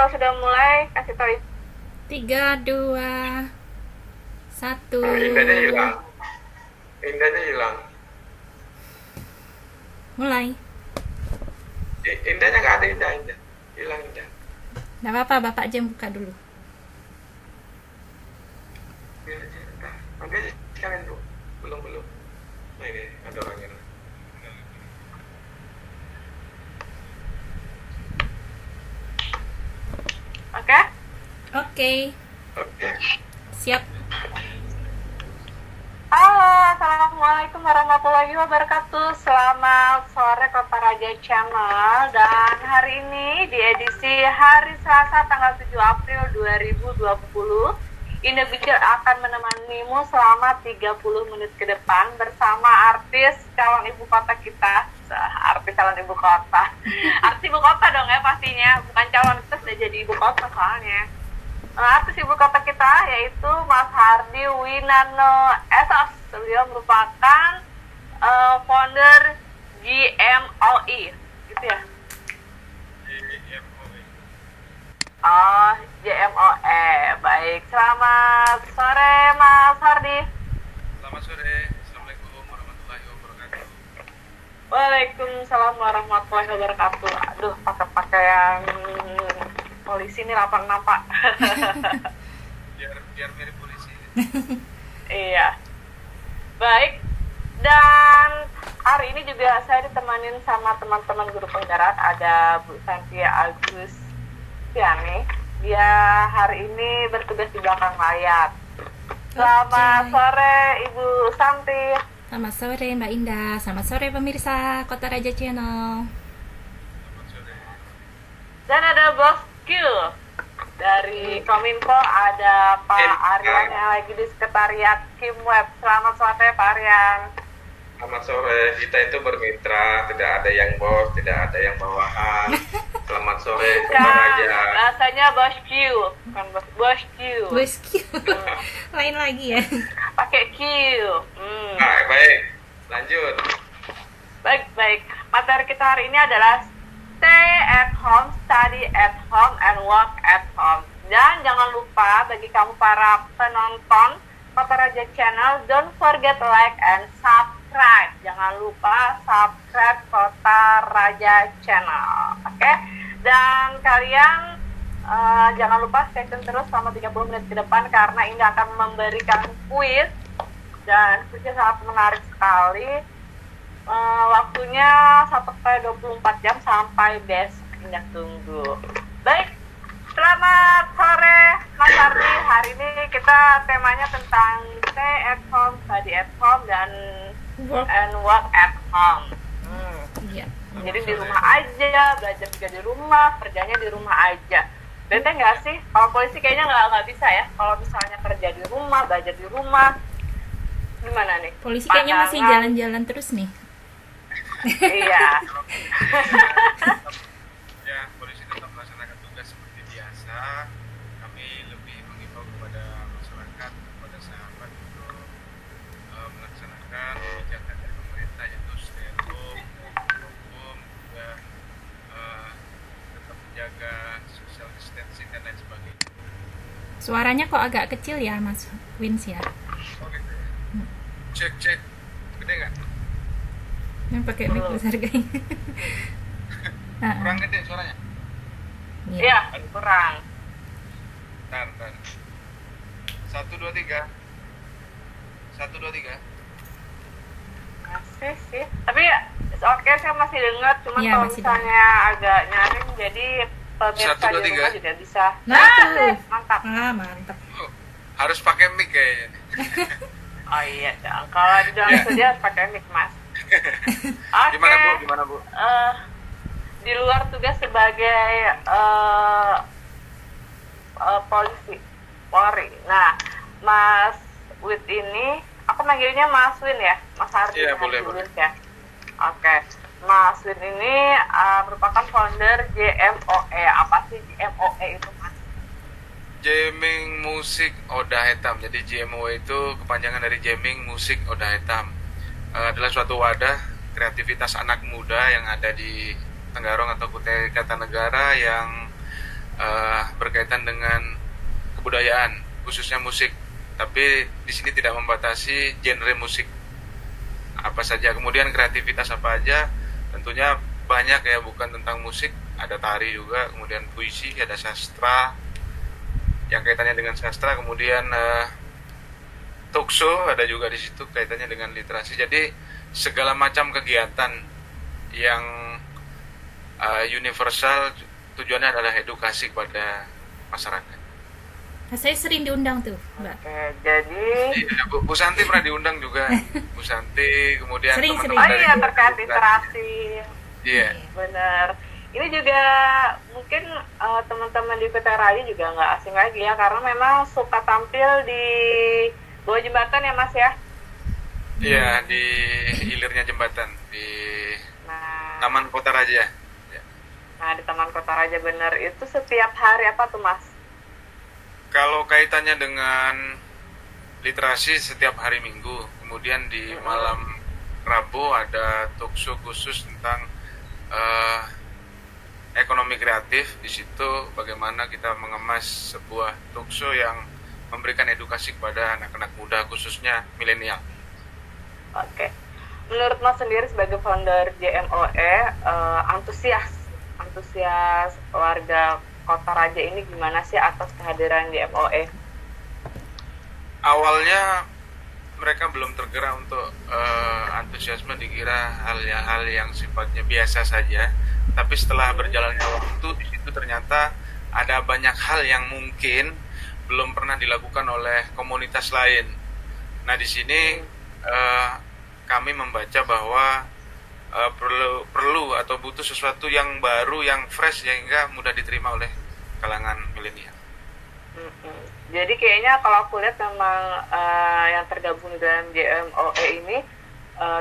kalau sudah mulai kasih tahu. 3, 2, 1. Indahnya hilang. Indahnya hilang. Mulai. Indahnya nggak ada, indah. Hilang indah. Nggak apa-apa, Bapak aja yang buka dulu. Biar aja. Nanti aja sekalian bu. Belum. Nah ini ada orangnya. Oke? Oke, Oke. siap. Halo, assalamualaikum warahmatullahi wabarakatuh. Selamat sore Kota Raja Channel. Dan hari ini di edisi hari Selasa tanggal 7 April 2020, Indah Bikir akan menemanimu selama 30 menit ke depan bersama artis calon ibu kota kita. Artis calon ibu kota. Artis ibu kota dong ya pastinya, bukan calon, itu sudah jadi ibu kota soalnya. Artis ibu kota kita yaitu Mas Hardy Winarno Esos. Beliau merupakan founder GMOE, gitu ya? Oh, GMOE. Baik, selamat sore Mas Hardy. Selamat sore, Assalamualaikum warahmatullahi wabarakatuh. Waalaikumsalam warahmatullahi wabarakatuh. Aduh, pakai pakaian polisi ini lapang nampak. Biar mirip polisi. Iya. Baik. Dan hari ini juga saya ditemanin sama teman-teman guru penggerak. Ada Bu Santi Agustiani. Dia hari ini bertugas di belakang layar. Selamat sore Ibu Santi. Selamat sore Mbak Indah. Selamat sore pemirsa Kota Raja Channel. Selamat sore. Dan ada Bos Q. Dari Kominfo ada Pak Aryan yang lagi di sekretariat Kim Web. Selamat sore Pak Aryan. Selamat sore. Kita itu bermitra, tidak ada yang bos, tidak ada yang bawahan. Selamat sore Kota Raja. Rasanya Bos Q, bukan Bos Q. Bos Q. Lain lagi ya. Pakai Q. Baik. Lanjut. Baik. Materi kita hari ini adalah stay at home, study at home, and work at home. Dan jangan lupa bagi kamu para penonton Kota Raja Channel, don't forget like and subscribe. Jangan lupa subscribe Kota Raja Channel. Oke? Dan kalian jangan lupa stay tune terus selama 30 menit ke depan karena Indah akan memberikan kuis. Dan kuisnya sangat menarik sekali. Waktunya 1x24 jam sampai besok. Indah tunggu. Baik, selamat sore Mas Hardy. Hari ini kita temanya tentang stay at home, study at home, dan work at home. Iya. Jadi di rumah aja, belajar juga di rumah, kerjanya di rumah aja. Bete nggak sih? Kalau polisi kayaknya nggak bisa ya. Kalau misalnya kerja di rumah, belajar di rumah, gimana nih? Polisi kayaknya masih jalan-jalan terus nih. Iya. Ya, polisi tetap melaksanakan tugas seperti biasa. Kami lebih mengimbau kepada masyarakat, kepada sahabat untuk melaksanakan kebijakan dari pemerintah yaitu stay at home, hukum, juga tetap menjaga social distancing dan lain sebagainya. Suaranya kok agak kecil ya Mas Wins ya. Oke. Cek. Gede nggak? Yang pakai mic besar kayaknya. Kurang gede suaranya? Iya, kurang. Bentar. 1, 2, 3. 1, 2, 3. Masih sih. Tapi oke, saya masih dengar. Cuma Iya, kalau masih misalnya agak nyaring, jadi pemirsa 1, 2, di rumah 3. juga bisa. Nah, tuh. Mantap. Mantap. Harus pakai mic kayaknya. Oh iya, dong. Kalau di dalam studio harus pakai mic, Mas. Oke. Gimana Bu? Di luar tugas sebagai Polri. Nah, Mas Wit ini, aku manggilnya Mas Win ya, Mas Hardy. Iya, boleh. Ya. Oke, Mas Win ini merupakan founder GMOE. Apa sih GMOE itu, Mas? Jamming Musik Oda Hitam. Jadi GMO itu kepanjangan dari Jamming Musik Oda Hitam. Adalah suatu wadah kreativitas anak muda yang ada di Tenggarong atau Kutai Kartanegara yang berkaitan dengan kebudayaan, khususnya musik. Tapi di sini tidak membatasi genre musik apa saja. Kemudian kreativitas apa aja, tentunya banyak ya, bukan tentang musik, ada tari juga, kemudian puisi, ada sastra yang kaitannya dengan sastra, kemudian talk show ada juga di situ kaitannya dengan literasi. Jadi segala macam kegiatan yang universal, tujuannya adalah edukasi kepada masyarakat. Nah, saya sering diundang tuh, Mbak. Oke, jadi Iya, Bu Santi pernah diundang juga. Bu Santi, kemudian Sering, teman-teman oh dari iya, terkait literasi. Iya. Bener. Ini juga mungkin teman-teman di PT Raya juga nggak asing lagi ya, karena memang suka tampil di bawah jembatan ya Mas ya. Iya, di hilirnya jembatan di Nah, Taman Kota Raja. Ya. nah di Taman Kota Raja bener itu setiap hari apa tuh Mas? Kalau kaitannya dengan literasi setiap hari Minggu, kemudian di malam Rabu ada talk show khusus tentang ekonomi kreatif. Di situ bagaimana kita mengemas sebuah talk show yang memberikan edukasi kepada anak-anak muda, khususnya milenial. Oke. Menurut Mas sendiri sebagai founder JMOE, antusias warga Kota Raja ini gimana sih atas kehadiran JMOE? Awalnya mereka belum tergerak untuk antusiasme, dikira hal yang sifatnya biasa saja. Tapi setelah berjalannya waktu, di situ ternyata ada banyak hal yang mungkin belum pernah dilakukan oleh komunitas lain. Nah, di sini kami membaca bahwa perlu atau butuh sesuatu yang baru, yang fresh, sehingga mudah diterima oleh kalangan milenial. Jadi kayaknya kalau aku lihat memang yang tergabung dalam JMOE ini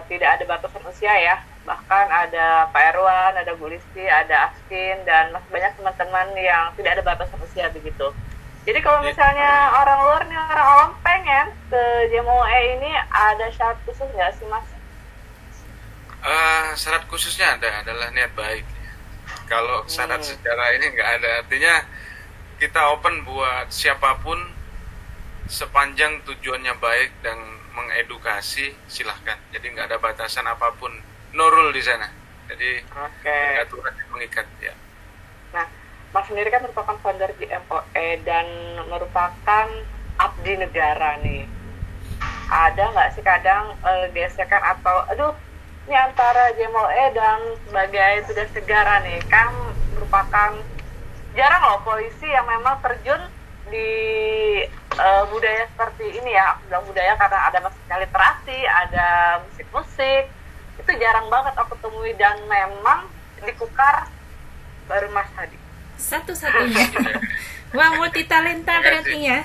tidak ada batasan usia ya. Bahkan ada Pak Erwan, ada Bu Listi, ada Askin, dan masih banyak teman-teman yang tidak ada batasan usia begitu. Jadi kalau misalnya orang luar nih, orang awam pengen ke JMOE ini, ada syarat khusus nggak sih Mas? Syarat khususnya adalah niat baik. Kalau syarat secara ini nggak ada, artinya kita open buat siapapun sepanjang tujuannya baik dan mengedukasi, silahkan. Jadi nggak ada batasan apapun, no rule di sana. Jadi aturan yang mengikat ya. Nah, Mas sendiri kan merupakan founder JMOE dan merupakan abdi negara nih. Ada nggak sih kadang gesekan atau ini antara JMOE dan sebagai tugas negara nih, kan merupakan jarang loh polisi yang memang terjun di budaya seperti ini ya. Aku bilang budaya karena ada masuknya literasi, ada musik-musik, itu jarang banget aku temui, dan memang di Kukar baru Mas Hadi Satu-satunya. Wah, multi talenta berarti ya.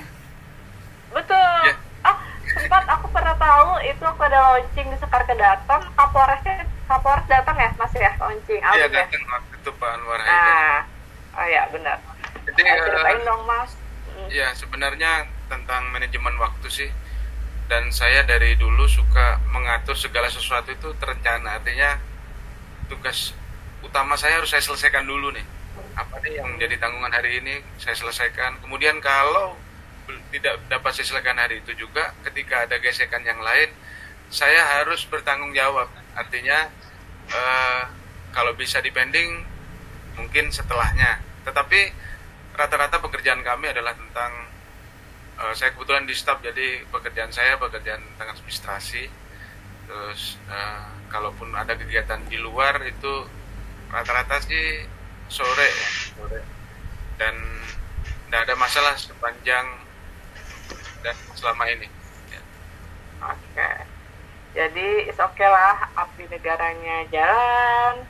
betul Ya. Sempat aku pernah tahu itu aku ada launching di Sekar Kedaton, Kapolres datang ya Mas ya, launching Iya, album ya. datang waktu itu Pak Anwar Haidar. Oh ya benar. Jadi Ceritain dong Mas. ya, sebenarnya tentang manajemen waktu sih. Dan saya dari dulu suka mengatur segala sesuatu itu terencana. Artinya tugas utama saya harus saya selesaikan dulu nih. Apa nih yang menjadi tanggungan hari ini saya selesaikan. Kemudian kalau tidak dapat saya selesaikan hari itu juga, ketika ada gesekan yang lain, saya harus bertanggung jawab. Artinya kalau bisa dipending mungkin setelahnya. Tetapi rata-rata pekerjaan kami adalah tentang saya kebetulan di staf, jadi pekerjaan tentang administrasi. Terus kalaupun ada kegiatan di luar itu rata-rata sih sore. Dan tidak ada masalah sepanjang dan selama ini. Ya. Oke. Jadi is oke lah, abdi negaranya jalan,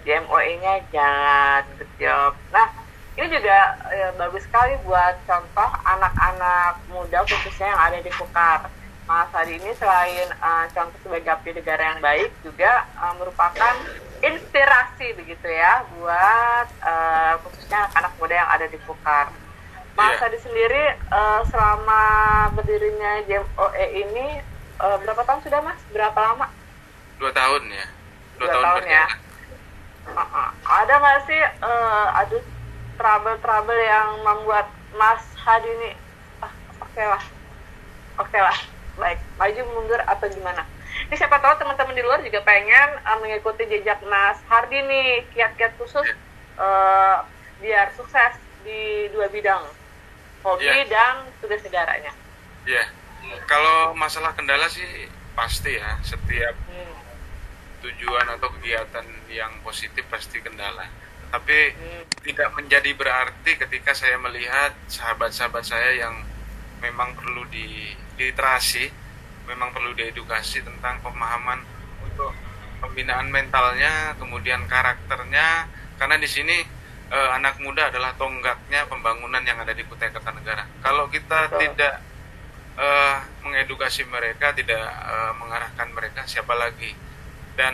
JMOE-nya jalan, good job. Nah, ini juga bagus sekali buat contoh anak-anak muda khususnya yang ada di Kukar. Mas Hadi ini selain contoh sebagai abdi negara yang baik, juga merupakan inspirasi begitu ya buat khususnya anak muda yang ada di Kukar. Mas Hadi sendiri selama berdirinya JMOE ini berapa tahun sudah Mas? Berapa lama? 2 tahun ya. 2 tahun ya. Ada nggak sih trouble yang membuat Mas Hadi ini oke lah, baik, maju mundur atau gimana? Ini siapa tahu teman-teman di luar juga pengen mengikuti jejak Mas Hardi nih, kiat-kiat khusus biar sukses di dua bidang, hobi dan tugas negaranya. Iya, kalau masalah kendala sih pasti ya, setiap tujuan atau kegiatan yang positif pasti kendala. Tapi tidak menjadi berarti ketika saya melihat sahabat-sahabat saya yang memang perlu diliterasi, memang perlu diedukasi tentang pemahaman untuk pembinaan mentalnya, kemudian karakternya, karena di sini anak muda adalah tonggaknya pembangunan yang ada di Kutai Kartanegara. Kalau kita tidak mengedukasi mereka, tidak mengarahkan mereka, siapa lagi? Dan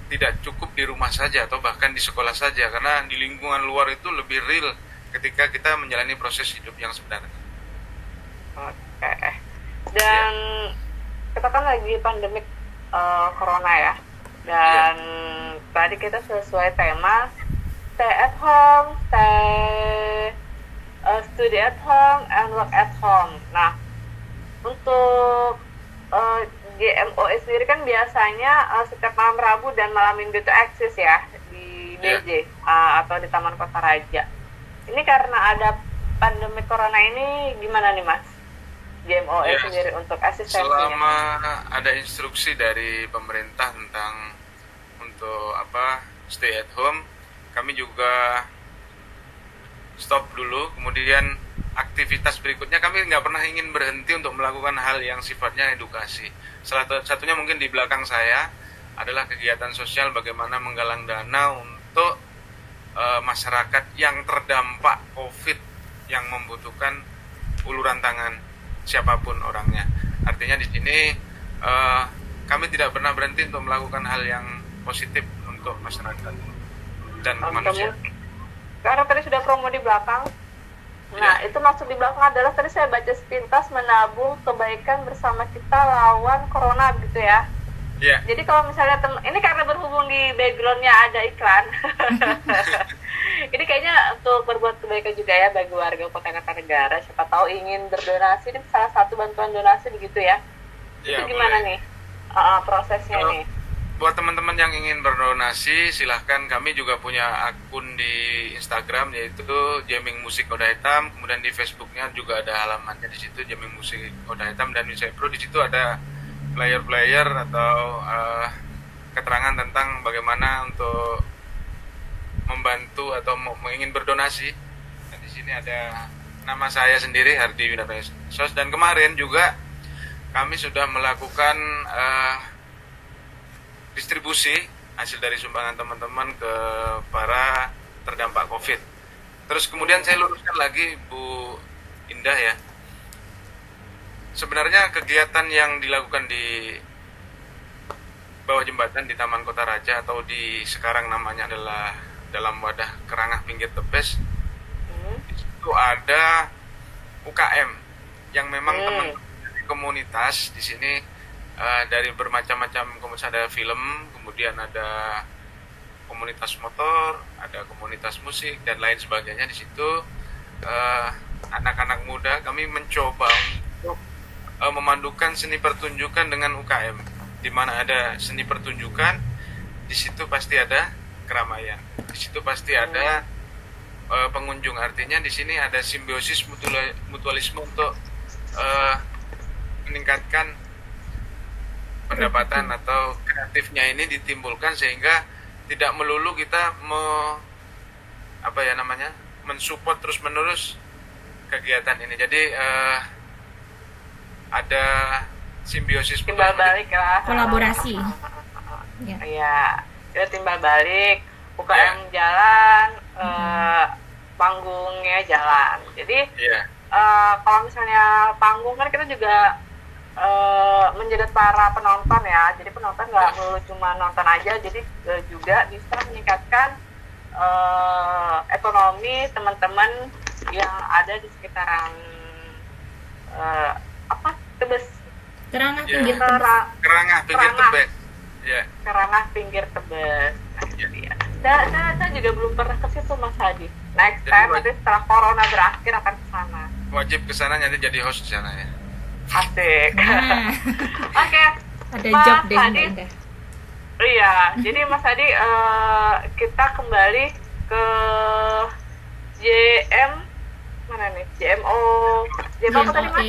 tidak cukup di rumah saja atau bahkan di sekolah saja, karena di lingkungan luar itu lebih real ketika kita menjalani proses hidup yang sebenarnya. Oke. Dan kita kan lagi pandemik corona ya, dan tadi kita sesuai tema stay at home, study at home, and work at home. Nah, untuk GMOE sendiri kan biasanya setiap malam Rabu dan malam Minggu itu eksis ya di BJ atau di Taman Kota Raja. Ini karena ada pandemi corona ini gimana nih Mas? GMOE sendiri untuk asistensinya. Selama ada instruksi dari pemerintah tentang untuk stay at home, kami juga stop dulu. Kemudian aktivitas berikutnya kami nggak pernah ingin berhenti untuk melakukan hal yang sifatnya edukasi. Salah satunya mungkin di belakang saya adalah kegiatan sosial bagaimana menggalang dana untuk masyarakat yang terdampak COVID yang membutuhkan uluran tangan siapapun orangnya. Artinya di sini kami tidak pernah berhenti untuk melakukan hal yang positif untuk masyarakat dan manusia. Karena tadi sudah promo di belakang. Nah, itu maksud di belakang adalah tadi saya baca sepintas menabung kebaikan bersama kita lawan corona gitu ya. Iya. Jadi kalau misalnya ini karena berhubung di backgroundnya ada iklan. Ini kayaknya untuk berbuat kebaikan juga ya bagi warga Kota Kartanegara. Siapa tahu ingin berdonasi, ini salah satu bantuan donasi begitu ya. Itu gimana boleh nih prosesnya nih? Buat teman-teman yang ingin berdonasi, silahkan. Kami juga punya akun di Instagram yaitu Jamming Musik Oda Hitam. Kemudian di Facebooknya juga ada halamannya di situ Jamming Musik Oda Hitam, dan di Pro di situ ada player atau keterangan tentang bagaimana untuk membantu atau ingin berdonasi. Dan di sini ada nama saya sendiri Hardi Winata Sos, dan kemarin juga kami sudah melakukan distribusi hasil dari sumbangan teman-teman ke para terdampak COVID. Terus kemudian saya luruskan lagi Bu Indah ya. Sebenarnya kegiatan yang dilakukan di bawah jembatan di Taman Kota Raja atau di sekarang namanya adalah dalam wadah Kerangah Pinggir Tebes, itu ada UKM yang memang teman-teman komunitas di sini dari bermacam-macam komunitas, ada film, kemudian ada komunitas motor, ada komunitas musik dan lain sebagainya. Di situ anak-anak muda kami mencoba untuk memandukan seni pertunjukan dengan UKM. Di mana ada seni pertunjukan, di situ pasti ada keramaian, di situ pasti ada pengunjung. Artinya di sini ada simbiosis mutualisme untuk meningkatkan pendapatan atau kreatifnya ini ditimbulkan, sehingga tidak melulu kita mensupport terus menerus kegiatan ini. Jadi ada simbiosis timbal balik lah, kolaborasi. Iya, kita timbal balik, UKM jalan, panggungnya jalan. Jadi kalau misalnya panggung kan kita juga menjadi para penonton ya, jadi penonton nggak melulu cuma nonton aja, jadi juga bisa meningkatkan ekonomi teman-teman yang ada di sekitaran Tebes, Kerangah Pinggir Tebes. Kerangah Pinggir Tebes. Kerangah Pinggir Tebes. Nah, itu dia. Saya juga belum pernah ke situ Mas Hadi. next Jadi time nanti setelah corona berakhir akan ke sana. wajib ke sana nanti jadi host di sana ya. Asik. Nah, Oke. ada Mas job deh Mbak Hadi. Indah. Iya, jadi Mas Hadi, kita kembali ke JM mana nih? JMO, JM apa tadi Mas?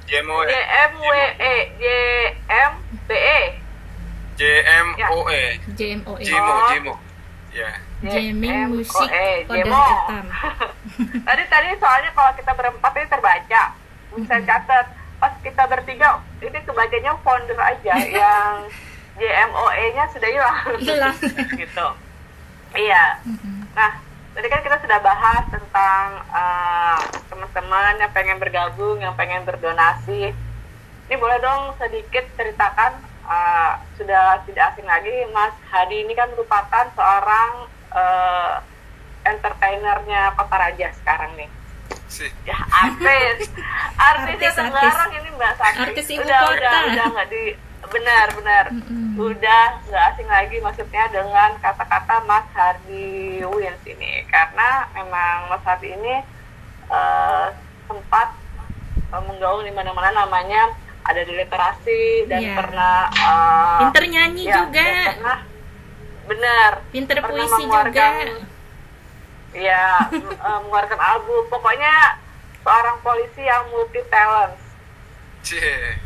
JMOE. JMOE. JMWE, JMBE, JMOE. JMOE. Jimo. Ya. Jamming musik JMOE, Kodar Etam. Tadi soalnya kalau kita berempat ini terbaca, bisa catat. Pas kita bertiga, ini kebacanya founder aja yang JMOE-nya sudah hilang. Hilang. Gitu. Iya. Nah, tadi kan kita sudah bahas tentang teman-teman yang pengen bergabung, yang pengen berdonasi. Ini boleh dong sedikit ceritakan, sudah tidak asing lagi, Mas Hadi ini kan merupakan seorang entertainernya Kota Raja sekarang nih. Sih. Ya, artisnya Artis. Tenggarong ini Mbak Sakti. Artis ibu udah kota. nggak di benar udah nggak asing lagi maksudnya dengan kata-kata Mas Hardi Wins ini, karena memang Mas Hardi ini sempat menggaung di mana-mana, namanya ada di literasi dan Iya. pernah Pinter nyanyi ya, juga. dan pernah benar Pinter pernah puisi juga. mengeluarkan- ya mengeluarkan album. Pokoknya seorang polisi yang multi talent. Cie.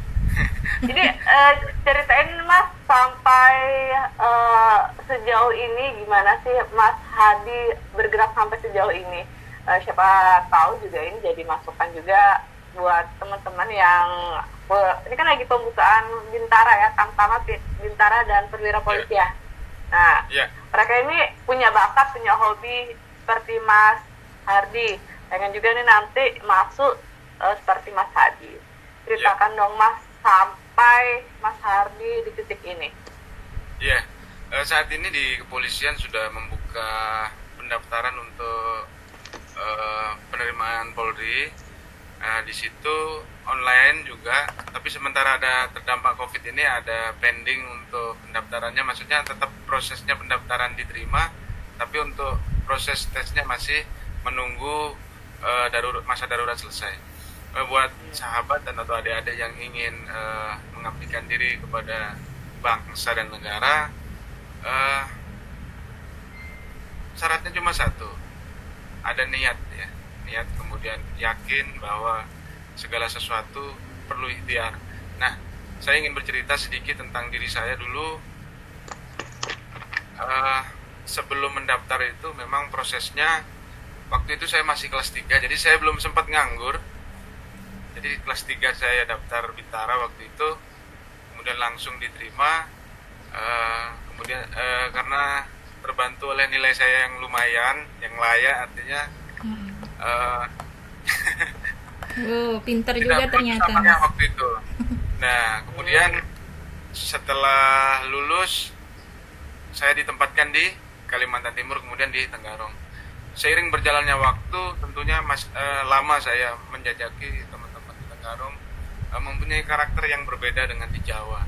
Jadi ceritain Mas sampai sejauh ini gimana sih Mas Hadi bergerak sampai sejauh ini. Siapa tahu juga ini jadi masukan juga buat teman-teman yang ini kan lagi pembukaan Bintara ya, Tamtama Bintara dan Perwira Polisi ya. Nah, Ya. mereka ini punya bakat, punya hobi seperti Mas Hardi. Pengen juga nih nanti masuk seperti Mas Hadi. Ceritakan dong Mas sampai Mas Hardi di titik ini. Ya, saat ini di kepolisian sudah membuka pendaftaran untuk penerimaan Polri. Di situ online juga, tapi sementara ada terdampak COVID ini ada pending untuk pendaftarannya. Maksudnya tetap prosesnya pendaftaran diterima, tapi untuk proses tesnya masih menunggu masa darurat selesai. Buat sahabat dan atau adik-adik yang ingin mengabdikan diri kepada bangsa dan negara, syaratnya cuma satu, ada niat ya, niat, kemudian yakin bahwa segala sesuatu perlu ikhtiar. Nah, saya ingin bercerita sedikit tentang diri saya dulu. Sebelum mendaftar itu memang prosesnya, waktu itu saya masih kelas 3, jadi saya belum sempat nganggur. Jadi kelas 3 saya daftar Bintara waktu itu, kemudian langsung diterima. Kemudian karena terbantu oleh nilai saya yang lumayan, yang layak, artinya Pinter tidak juga perlu ternyata samanya Mas. waktu itu. Nah, kemudian setelah lulus, saya ditempatkan di Kalimantan Timur, kemudian di Tenggarong. Seiring berjalannya waktu, tentunya lama saya menjajaki teman-teman di Tenggarong mempunyai karakter yang berbeda dengan di Jawa.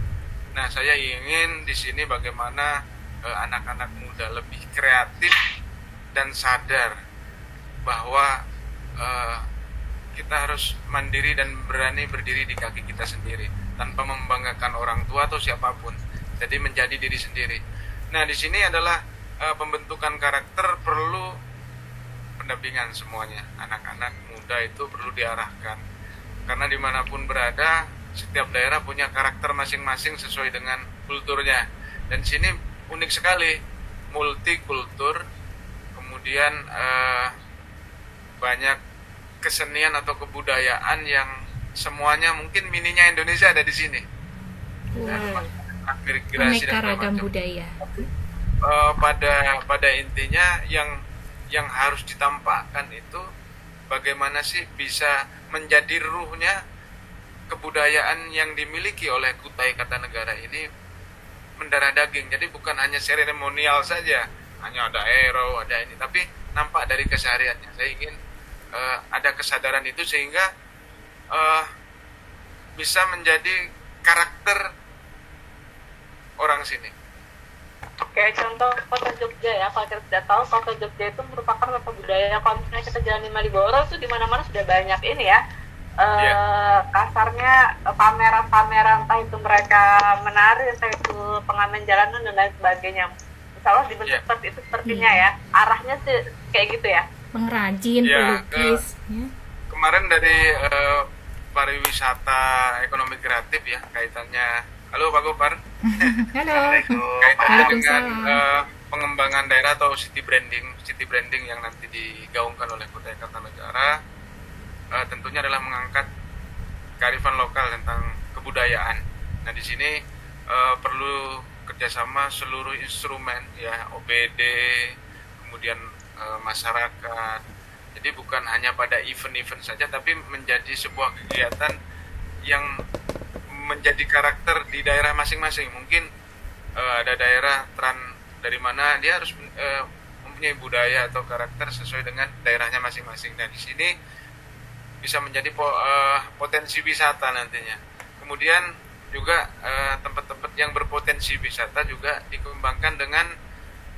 Nah, saya ingin di sini bagaimana anak-anak muda lebih kreatif dan sadar bahwa kita harus mandiri dan berani berdiri di kaki kita sendiri tanpa membanggakan orang tua atau siapapun. Jadi menjadi diri sendiri. Nah, di sini adalah pembentukan karakter perlu pendampingan semuanya. Anak-anak muda itu perlu diarahkan. Karena dimanapun berada, setiap daerah punya karakter masing-masing sesuai dengan kulturnya. Dan di sini unik sekali, multikultur. Kemudian banyak kesenian atau kebudayaan yang semuanya mungkin mininya Indonesia ada di sini. Wow. Migrasi Aneka dan segala ragam macam. budaya. Pada intinya yang harus ditampakkan itu bagaimana sih bisa menjadi ruhnya kebudayaan yang dimiliki oleh Kutai Kartanegara ini mendarah daging. Jadi bukan hanya seremonial saja, hanya ada ero, ada ini, tapi nampak dari kesehariannya. Saya ingin ada kesadaran itu sehingga bisa menjadi karakter orang sini. Kayak contoh kota Jogja ya, kalau kita tidak tahu kota Jogja itu merupakan kota budaya. Kalau misalnya kita jalan di Malioboro tuh di mana-mana sudah banyak ini ya, kasarnya pameran-pameran, entah itu mereka menari, entah itu pengamen jalanan dan lain sebagainya. Insya Allah dibentuk seperti itu sepertinya ya, arahnya sih kayak gitu ya. Pengrajin, pelukis. Ya. Kemarin dari pariwisata ekonomi kreatif ya, kaitannya. Halo Pak Gopar. Halo. Kaitannya dengan Waalaikumsalam. pengembangan daerah atau city branding yang nanti digaungkan oleh Kutai Kartanegara, tentunya adalah mengangkat kearifan lokal tentang kebudayaan. Nah di sini perlu kerjasama seluruh instrumen ya, OBD, kemudian masyarakat. Jadi bukan hanya pada event-event saja, tapi menjadi sebuah kegiatan yang menjadi karakter di daerah masing-masing. Mungkin ada daerah dari mana dia harus mempunyai budaya atau karakter sesuai dengan daerahnya masing-masing. Nah di sini bisa menjadi potensi wisata nantinya. Kemudian juga tempat-tempat yang berpotensi wisata juga dikembangkan dengan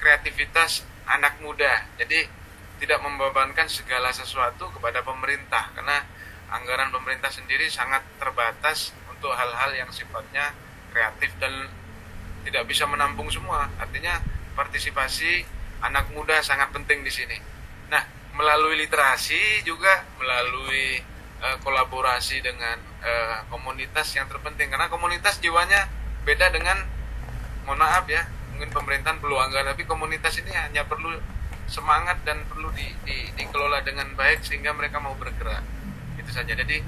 kreativitas anak muda. Jadi tidak membebankan segala sesuatu kepada pemerintah, karena anggaran pemerintah sendiri sangat terbatas untuk hal-hal yang sifatnya kreatif dan tidak bisa menampung semua. Artinya partisipasi anak muda sangat penting di sini. Nah, melalui literasi juga melalui kolaborasi dengan komunitas yang terpenting, karena komunitas jiwanya beda dengan, mohon maaf ya, mungkin pemerintahan perlu anggaran, tapi komunitas ini hanya perlu semangat dan perlu dikelola dengan baik sehingga mereka mau bergerak. Itu saja. Jadi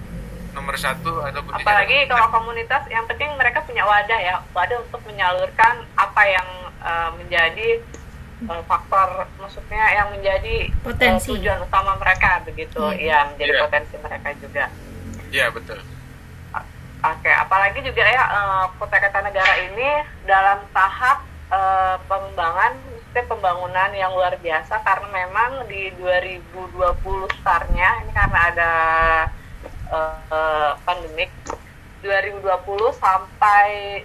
nomor satu ada kuncinya. Apalagi kalau komunitas, yang penting mereka punya wadah untuk menyalurkan apa yang menjadi faktor, maksudnya yang menjadi tujuan utama mereka begitu. Ya, menjadi potensi mereka juga. Iya, betul. Oke, apalagi juga ya Kutai Kartanegara ini dalam tahap pembangunan yang luar biasa, karena memang di 2020 startnya ini karena ada pandemik, 2020 sampai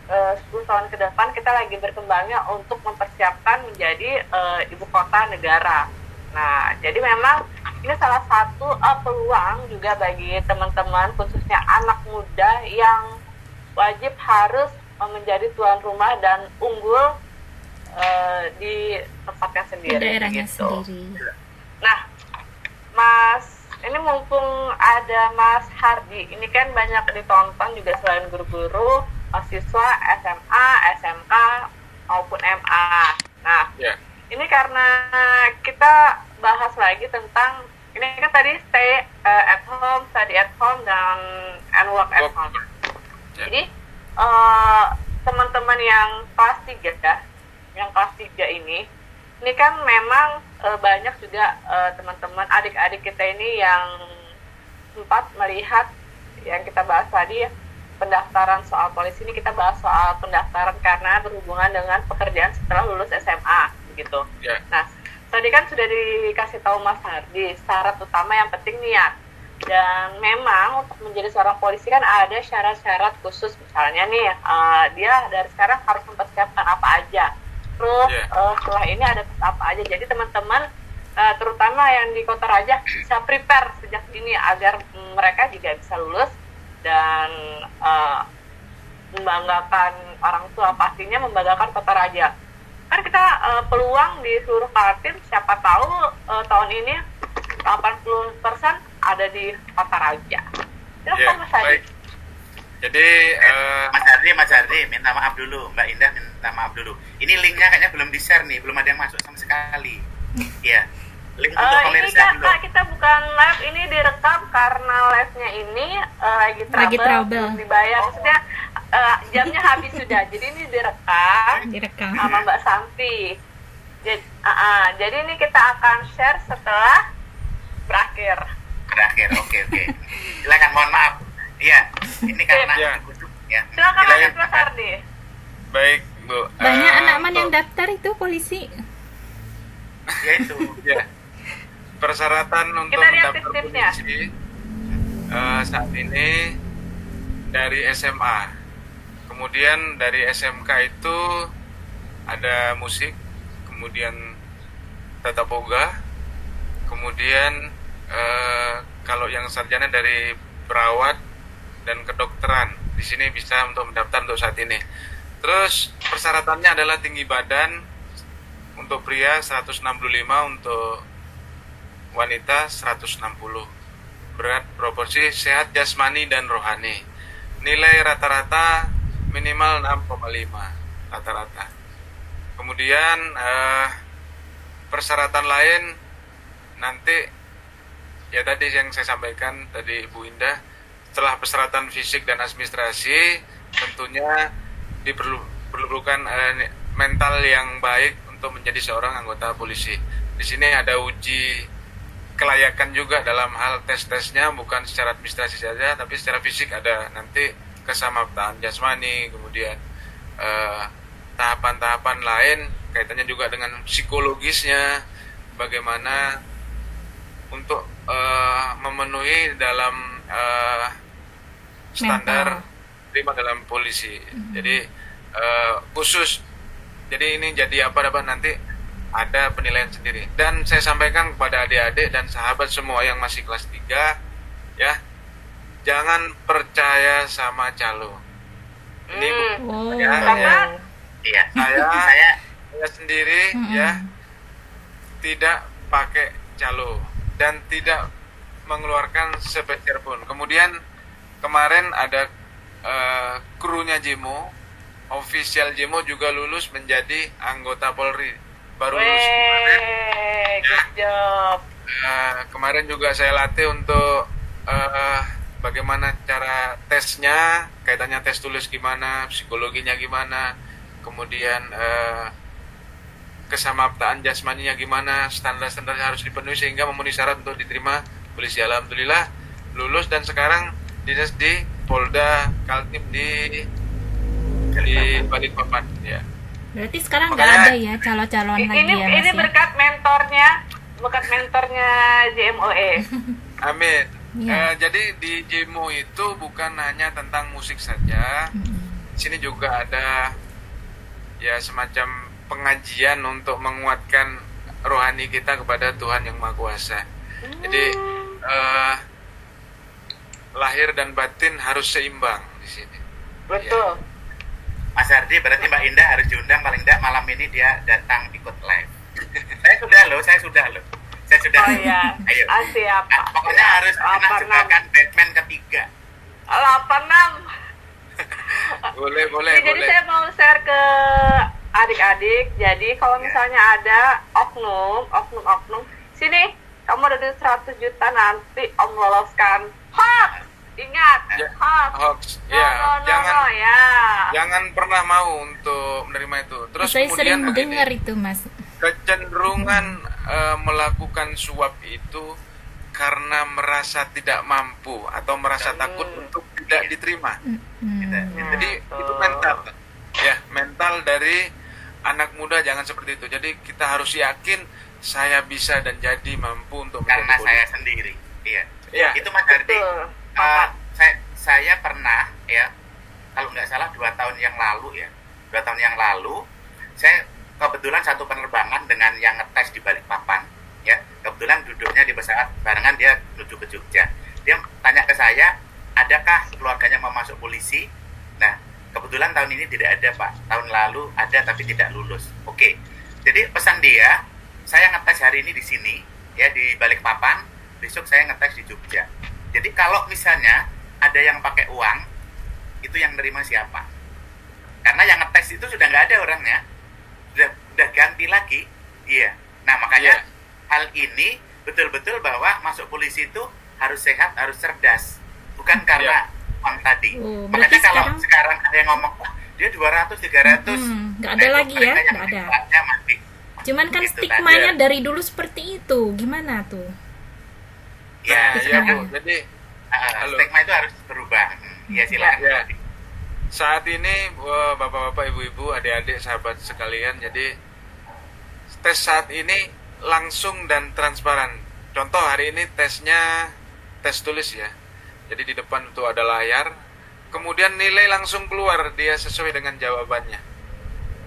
10 tahun ke depan kita lagi berkembangnya untuk mempersiapkan menjadi ibu kota negara. Nah, jadi memang ini salah satu peluang juga bagi teman-teman, khususnya anak muda yang wajib harus menjadi tuan rumah dan unggul di tempatnya sendiri. Di daerahnya gitu. sendiri. Nah, Mas, ini mumpung ada Mas Hardi, ini kan banyak ditonton juga selain guru-guru, siswa SMA, SMK maupun MA. Nah, ini karena kita bahas lagi tentang, ini kan tadi stay at home, study at home, dan work at home. Jadi teman-teman yang kelas 3 ini kan memang banyak juga teman-teman adik-adik kita ini yang sempat melihat yang kita bahas tadi ya, pendaftaran soal polisi. Ini kita bahas soal pendaftaran karena berhubungan dengan pekerjaan setelah lulus SMA begitu. Nah, tadi kan sudah dikasih tahu Mas Hardi, syarat utama yang penting niat. Dan memang untuk menjadi seorang polisi kan ada syarat-syarat khusus, misalnya nih dia dari sekarang harus mempersiapkan apa aja. Terus setelah ini ada apa aja. Jadi teman-teman terutama yang di Kota Raja bisa prepare sejak dini agar mereka juga bisa lulus dan membanggakan orang tua, pastinya membanggakan Kota Raja. Kan kita peluang di seluruh Kaltim, siapa tahu tahun ini 80% ada di Kota Raja. Mas Hadi. Jadi Mas Hardi minta maaf dulu, Mbak Indah minta maaf dulu. Ini linknya kayaknya belum di-share nih, belum ada yang masuk sama sekali. Iya. Link untuk pemirsa ini kita bukan live, ini direkam karena live-nya ini lagi trouble. Dibayar, maksudnya jamnya habis sudah. Jadi ini direkam sama Mbak Santi. Jadi ini kita akan share setelah berakhir. Oke. Silakan, mohon maaf. Iya, ini karena ya. Silakan Mas Hardi. Baik, Bu. Banyak anak-anak yang daftar itu polisi. Ya itu. Ya. Persyaratan untuk mendaftar polisi saat ini dari SMA. Kemudian dari SMK itu ada musik, kemudian tata boga, kemudian kalau yang sarjana dari perawat dan kedokteran. Di sini bisa untuk mendaftar untuk saat ini. Terus persyaratannya adalah tinggi badan untuk pria 165, untuk wanita 160. Berat proporsi sehat jasmani dan rohani. Nilai rata-rata minimal 6,5 rata-rata. Kemudian persyaratan lain nanti ya tadi yang saya sampaikan tadi Bu Indah, setelah persyaratan fisik dan administrasi tentunya diperlukan mental yang baik untuk menjadi seorang anggota polisi. Di sini ada uji kelayakan juga dalam hal tes-tesnya, bukan secara administrasi saja, tapi secara fisik ada nanti kesamaptaan jasmani, kemudian tahapan-tahapan lain kaitannya juga dengan psikologisnya, bagaimana untuk memenuhi dalam standar terima dalam polisi. Jadi khusus, jadi ini jadi apa nanti ada penilaian sendiri. Dan saya sampaikan kepada adik-adik dan sahabat semua yang masih kelas 3 ya, jangan percaya sama calo. Ini Iya. Saya sendiri ya tidak pakai calo dan tidak mengeluarkan sepeser pun. Kemudian kemarin ada krunya Jemo, official Jemo juga lulus menjadi anggota Polri. Baru lulus kemarin. Good job. Kemarin juga saya latih untuk bagaimana cara tesnya, kaitannya tes tulis gimana, psikologinya gimana, kemudian kesamaptaan jasmaninya gimana, standar-standar harus dipenuhi sehingga memenuhi syarat untuk diterima polisi. Alhamdulillah lulus dan sekarang dinas di Polda Kaltim di Balikpapan ya. Berarti sekarang nggak ada ya calon-calon lagi ya Mas Ini ya? berkat mentornya JMOE. Amin. Ya. Jadi di Jemo itu bukan hanya tentang musik saja. Di sini juga ada ya semacam pengajian untuk menguatkan rohani kita kepada Tuhan yang Maha Kuasa. Jadi lahir dan batin harus seimbang di sini. Betul. Ya. Mas Ardi, berarti Mbak Indah harus diundang paling tidak malam ini dia datang ikut live. Saya sudah loh. Oh iya. Ayo. Siap. Pokoknya harus kena jebakan Batman ketiga. 86. Boleh. Jadi saya mau share ke adik-adik. Jadi kalau misalnya ada oknum, sini kamu ada duit 100 juta nanti Om loloskan. Hoax. Ingat, Hoax. Jangan pernah mau untuk menerima itu. Terus Saya kemudian sering dengar itu Mas. kecenderungan melakukan suap itu karena merasa tidak mampu atau merasa takut untuk tidak diterima. Jadi itu mental dari anak muda, jangan seperti itu. Jadi kita harus yakin saya bisa dan jadi mampu untuk Karena menjadi saya polisi. sendiri. Iya. Iya. Itu Mas Ardi. Saya pernah ya, kalau nggak salah 2 tahun yang lalu, saya kebetulan satu penerbangan dengan yang ngetes di Balikpapan ya, kebetulan duduknya di pesawat barengan, dia menuju ke Jogja. Dia tanya ke saya, adakah keluarganya mau masuk polisi? Nah, kebetulan tahun ini tidak ada Pak, tahun lalu ada tapi tidak lulus. Oke, jadi pesan dia, saya ngetes hari ini di sini ya di Balikpapan, besok saya ngetes di Jogja. Jadi kalau misalnya ada yang pakai uang, itu yang nerima siapa? Karena yang ngetes itu sudah nggak ada orangnya, udah ganti lagi. Iya. Nah makanya hal ini betul-betul bahwa masuk polisi itu harus sehat, harus cerdas, bukan karena uang tadi. Makanya kalau sekarang ada yang ngomong, wah dia 200, 300, nggak ada lagi ya, nggak ada. Mati. Cuman kan Gitu stigmanya dari dulu seperti itu, gimana tuh? Ya, Bu. Jadi stigma itu harus berubah. Ya silakan. Ya. Saat ini bapak-bapak, ibu-ibu, adik-adik, sahabat sekalian, jadi tes saat ini langsung dan transparan. Contoh hari ini tesnya tes tulis ya. Jadi di depan itu ada layar, kemudian nilai langsung keluar dia sesuai dengan jawabannya.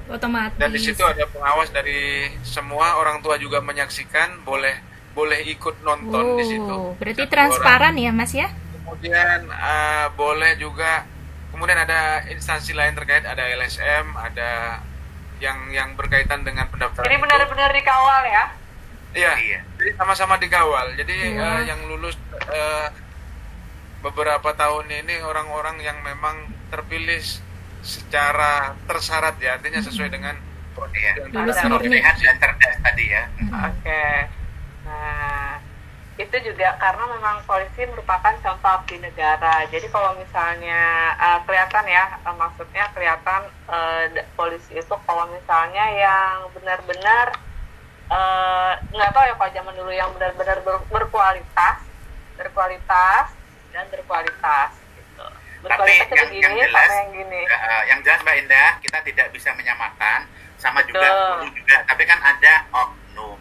Otomatis. Dan di situ ada pengawas dari semua, orang tua juga menyaksikan, boleh ikut nonton di situ. Berarti Satu transparan ya Mas ya? Kemudian boleh juga, kemudian ada instansi lain terkait, ada LSM, ada yang berkaitan dengan pendaftaran. Jadi itu. benar-benar dikawal ya? Iya, Iya. jadi sama-sama dikawal. Jadi Wah. yang lulus beberapa tahun ini orang-orang yang memang terpilih secara tersyarat ya, artinya sesuai dengan Iya. Lulus Ada murni. Sehat dan cerdas tadi ya. Oke. Nah, itu juga karena memang polisi merupakan contoh abdi negara. Jadi kalau misalnya kelihatan ya, maksudnya kelihatan polisi itu kalau misalnya yang benar-benar nggak tahu ya kalau zaman dulu yang benar-benar berkualitas dan berkualitas gitu. Berkualitas itu yang gini jelas, sama yang gini. yang jelas Mbak Indah, kita tidak bisa menyamakan sama Betul. juga guru juga, tapi kan ada oknum.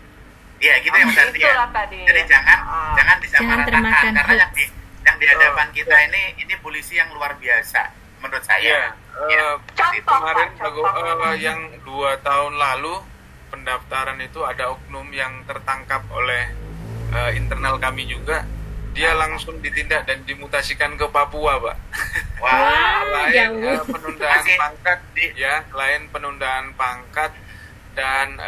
Iya gitu ya Mas Andi ya. Itulah tadi. Jadi jangan Jangan disamaratakan termakan karena hoax. yang di hadapan kita ini polisi yang luar biasa menurut saya. Iya, Seperti itu. Contoh, kemarin Pak, contoh. yang 2 tahun lalu pendaftaran itu ada oknum yang tertangkap oleh internal kami juga, dia langsung ditindak dan dimutasikan ke Papua, Pak. Wah, Lain jauh. penundaan Masih pangkat, ya, lain penundaan pangkat dan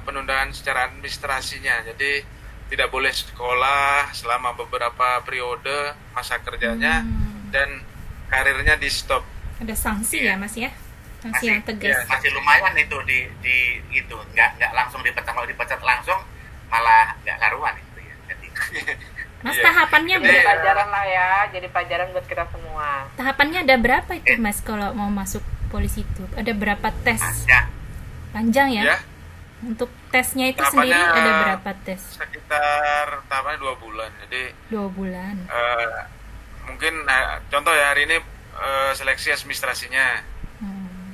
penundaan secara administrasinya. Jadi tidak boleh sekolah selama beberapa periode masa kerjanya dan karirnya di stop. Ada sanksi ya Mas ya? Sanksi yang tegas. masih lumayan itu di itu nggak langsung dipecat, kalau dipecat langsung malah nggak karuan itu ya. Jadi Mas Iya. tahapannya Jadi, Jadi berapa? pelajaran lah ya, jadi pelajaran buat kita semua. Tahapannya ada berapa itu Mas kalau mau masuk polisi itu? Ada berapa tes? ada Panjang ya? Ya, Untuk tesnya itu Tahapannya sendiri ada berapa tes? sekitar tahapannya 2 bulan. Jadi 2 bulan. mungkin contoh ya, hari ini seleksi administrasinya.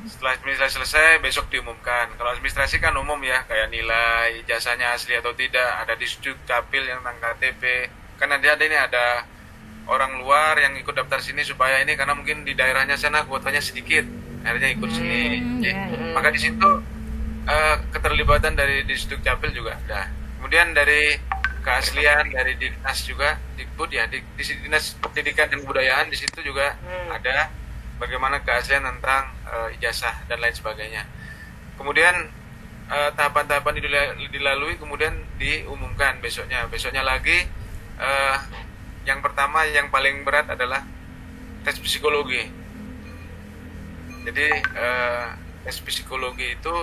Setelah administrasi selesai, besok diumumkan. Kalau administrasi kan umum ya, kayak nilai, ijazahnya asli atau tidak, ada di capil yang tentang KTP. Karena dia ada ini ada orang luar yang ikut daftar sini supaya ini, karena mungkin di daerahnya sana kuotanya sedikit, akhirnya ikut sini. Ya. Maka di situ keterlibatan dari Disduk Capil juga ada. Kemudian dari keaslian dari Dinas juga, Dikbud ya, di Dinas Pendidikan dan Kebudayaan di situ juga ada bagaimana keaslian tentang ijazah dan lain sebagainya. Kemudian tahapan-tahapan dilalui, kemudian diumumkan besoknya lagi. Yang pertama yang paling berat adalah tes psikologi. Jadi tes psikologi itu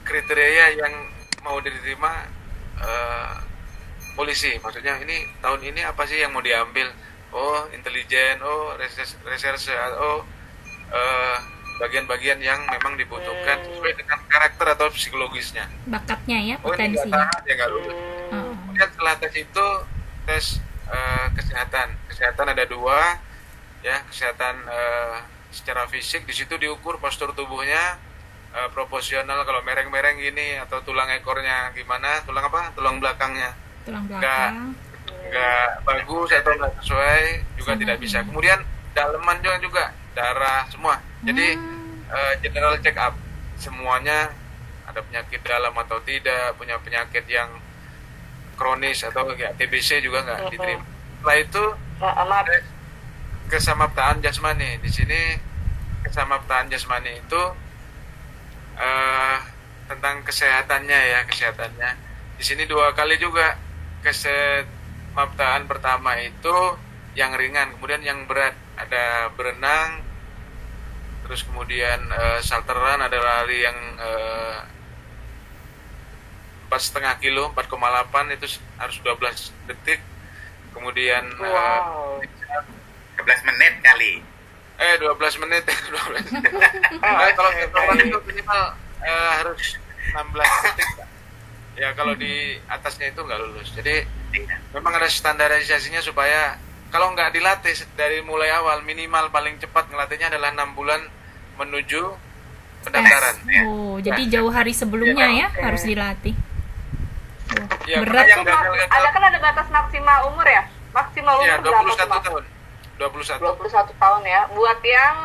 kriteria yang mau diterima polisi. Maksudnya ini tahun ini apa sih yang mau diambil? Oh, intelijen, oh, reserse, oh, bagian-bagian yang memang dibutuhkan sesuai dengan karakter atau psikologisnya. Bakatnya ya, Oh, ini nggak potensinya. tahan, ya nggak lulus. Oh. Kemudian setelah tes itu tes kesehatan ada 2 ya, kesehatan secara fisik. Di situ diukur postur tubuhnya proporsional, kalau mereng-mereng gini atau tulang ekornya gimana, tulang belakangnya Tulang belakang. nggak bagus atau nggak sesuai juga tidak bisa. Kemudian daleman juga darah semua. Jadi general check up semuanya, ada penyakit dalam atau tidak, punya penyakit yang kronis atau ya TBC juga nggak diterima. Setelah itu kesamaptaan jasmani. Di sini kesamaptaan jasmani itu tentang kesehatannya. Di sini 2 kali juga. Kesamaptaan pertama itu yang ringan, kemudian yang berat ada berenang, terus kemudian salteran, ada lari yang 4,5 kilo, 4,8 itu harus 12 detik. Kemudian 11 menit kali. 12 menit 12. Nah, kalau salteran itu minimal harus 16 detik. Ya kalau di atasnya itu nggak lulus. Jadi memang ada standarisasinya supaya kalau nggak dilatih dari mulai awal, minimal paling cepat ngelatihnya adalah 6 bulan menuju pendaftaran. Oh, jadi jauh hari sebelumnya ya harus dilatih. Oh, Ya, berat. karena yang gagal-gagal, Ada kan ada batas maksimal umur ya? Maksimal umur ya berapa tuh, 21 Mas? tahun. 21. 21 tahun ya. Buat yang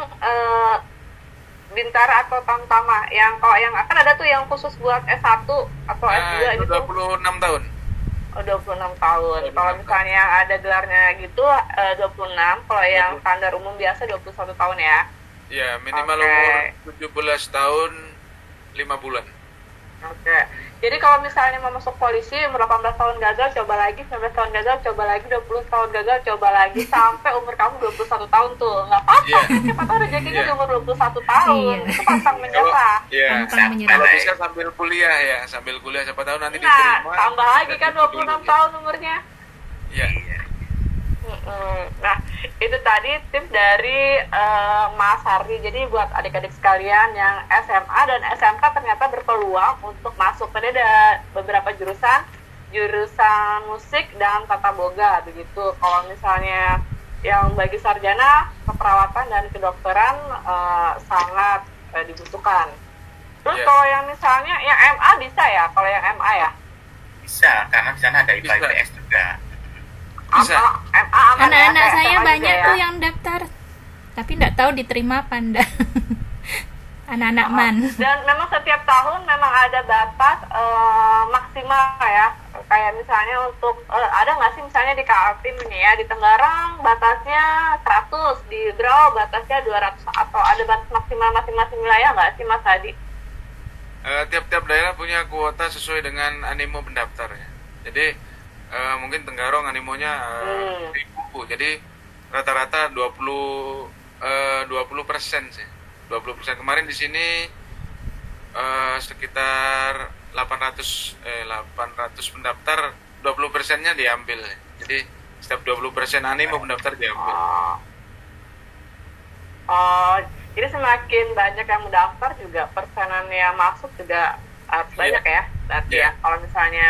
Bintara atau Tamtama? Yang kalau yang akan ada tuh yang khusus buat S1 atau S2 itu gitu. 26 tahun. Oh, 26 tahun. 26 Kalau tahun. misalnya yang ada gelarnya gitu 26, kalau yang standar umum biasa 21 tahun ya. Ya, minimal Oke. umur 17 tahun 5 bulan. Oke. Jadi kalau misalnya mau masuk polisi umur 18 tahun gagal, coba lagi, 19 tahun gagal, coba lagi, 20 tahun gagal, coba lagi, sampai umur kamu 21 tahun tuh. Nggak apa-apa, Iya. siapa tahu rezekinya Iya. di umur 21 tahun. Iya. Itu pantang menyerah. Iya. Pantang menyerah. Kalau bisa sambil kuliah ya, sambil kuliah siapa tahu nanti Nah, diterima. tambah lagi kan 26 tahun umurnya. Iya. Iya. Nah, itu tadi tips dari Mas Hardi. Jadi buat adik-adik sekalian yang SMA dan SMK ternyata berpeluang untuk masuk. Tadi ada beberapa jurusan musik dan tata boga begitu. Kalau misalnya yang bagi sarjana keperawatan dan kedokteran sangat dibutuhkan. Terus Iya. kalau yang misalnya yang MA bisa ya? Kalau yang MA ya? Bisa, karena di sana ada IPA Bisa. IPS juga. MA Bisa. aman ya, Anak-anak kayak saya SMA banyak juga ya? tuh yang daftar, tapi nggak tahu diterima apa enggak. Anak-anak man. Dan memang setiap tahun memang ada batas maksimal ya. Kayak misalnya untuk ada nggak sih misalnya di Kaltim ini ya, di Tenggarang batasnya 100, di Brau batasnya 200, atau ada batas maksimal masing-masing wilayah nggak sih Mas Hadi? Tiap-tiap daerah punya kuota sesuai dengan animo pendaftar ya. Jadi mungkin Tenggarong animonya 1000, jadi rata-rata 20% sih. 20%. Kemarin di sini sekitar 800 pendaftar, 20%-nya diambil. Jadi setiap 20% animo pendaftar diambil. Oh, jadi semakin banyak yang mendaftar juga persenan yang masuk juga banyak ya. Berarti Iya. ya kalau misalnya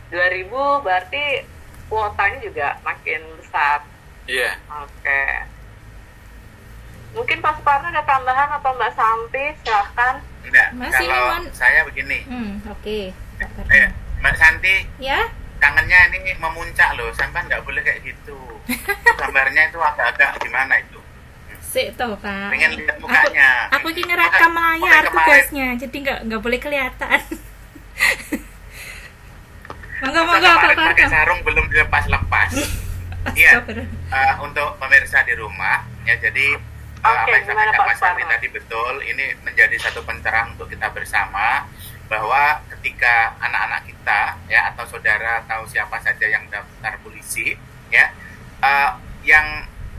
2000 berarti kuotanya juga makin besar. Iya. Oke. Mungkin Pak Suparno ada tambahan atau Mbak Santi, silahkan. Enggak, Masih, kalau Mon. saya begini. Oke. Mbak Santi, Ya, kangennya ini memuncak loh, sampai nggak boleh kayak gitu. Gambarnya itu agak-agak gimana itu? sik toh Pak. Pengen lihat mukanya. Aku ini ngerekam Makanya layar kemarin- tugasnya, jadi nggak boleh kelihatan. Monggo Masa Pak kemarin pakai Parto. sarung belum dilepas-lepas. Iya, Astagfirullah. untuk pemirsa di rumah, ya jadi Oke, apa yang gimana, disampaikan Pak Mas Ardi Suparno? tadi betul, ini menjadi satu pencerahan untuk kita bersama, bahwa ketika anak-anak kita, ya atau saudara atau siapa saja yang daftar polisi, ya, yang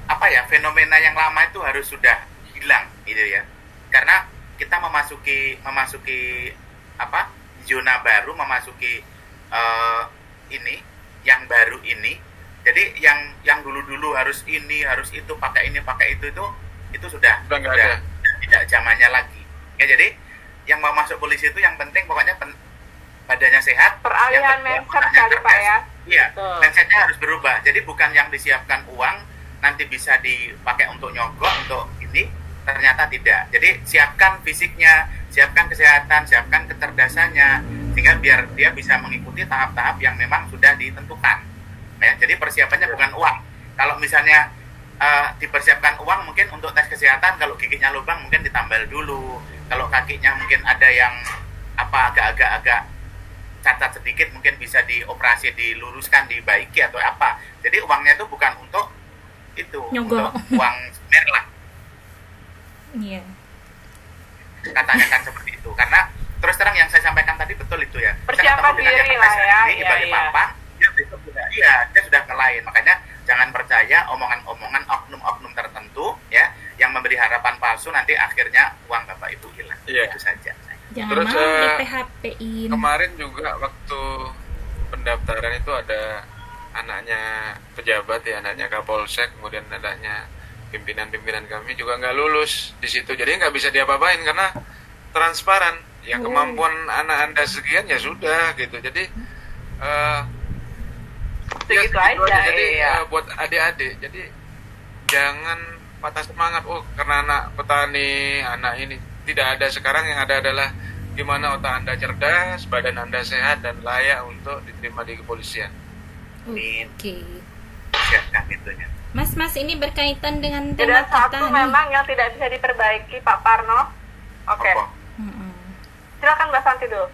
apa ya, fenomena yang lama itu harus sudah hilang, gitu ya, karena kita memasuki apa, zona baru, memasuki ini yang baru ini. Jadi yang dulu harus ini, harus itu, pakai ini, pakai itu sudah Udah nggak ada. tidak zamannya lagi. Ya, jadi yang mau masuk polisi itu yang penting pokoknya badannya sehat. Peralihan yang kedua, mindset otaknya kali, Pak, cerdas. ya? Iya, Betul. mindsetnya harus berubah. Jadi bukan yang disiapkan uang nanti bisa dipakai untuk nyogok, untuk ini, ternyata tidak. Jadi siapkan fisiknya, siapkan kesehatan, siapkan kecerdasannya, sehingga biar dia bisa mengikuti tahap-tahap yang memang sudah ditentukan. Ya, jadi persiapannya bukan uang. Kalau misalnya dipersiapkan uang mungkin untuk tes kesehatan, kalau giginya lubang mungkin ditambal dulu, kalau kakinya mungkin ada yang agak cacat sedikit mungkin bisa dioperasi, diluruskan, dibaiki atau apa. Jadi uangnya itu bukan untuk itu, Nyogok. untuk uang smer lah, Iya. katanya kan seperti itu. Karena terus terang yang saya sampaikan tadi betul itu ya. Persiapan Saya ketemu dengan yang diri ngetes lah ya, tadi, iya, Balikpapan, dia besok sudah, dia sudah ngelain. Makanya jangan percaya omongan-omongan oknum-oknum tertentu ya yang memberi harapan palsu, nanti akhirnya uang Bapak Ibu hilang. Iya. Itu saja. Jangan Terus, mau di PHP-in. Kemarin juga waktu pendaftaran itu ada anaknya pejabat ya, anaknya Kapolsek, kemudian anaknya pimpinan-pimpinan kami juga nggak lulus di situ. Jadi nggak bisa diapa-apain karena transparan. Ya kemampuan anak Anda sekian ya sudah gitu. Jadi Segitu segitu aja, Jadi iya. buat adik-adik, jadi jangan patah semangat. Oh, karena anak petani, anak ini tidak ada. Sekarang yang ada adalah gimana otak Anda cerdas, badan Anda sehat dan layak untuk diterima di kepolisian. Oke. aja kan itunya. Mas ini berkaitan dengan Ada tema kita satu nih. memang yang tidak bisa diperbaiki, Pak Parno. Oke, Apa? Mm-mm. silakan Mbak Santi dulu.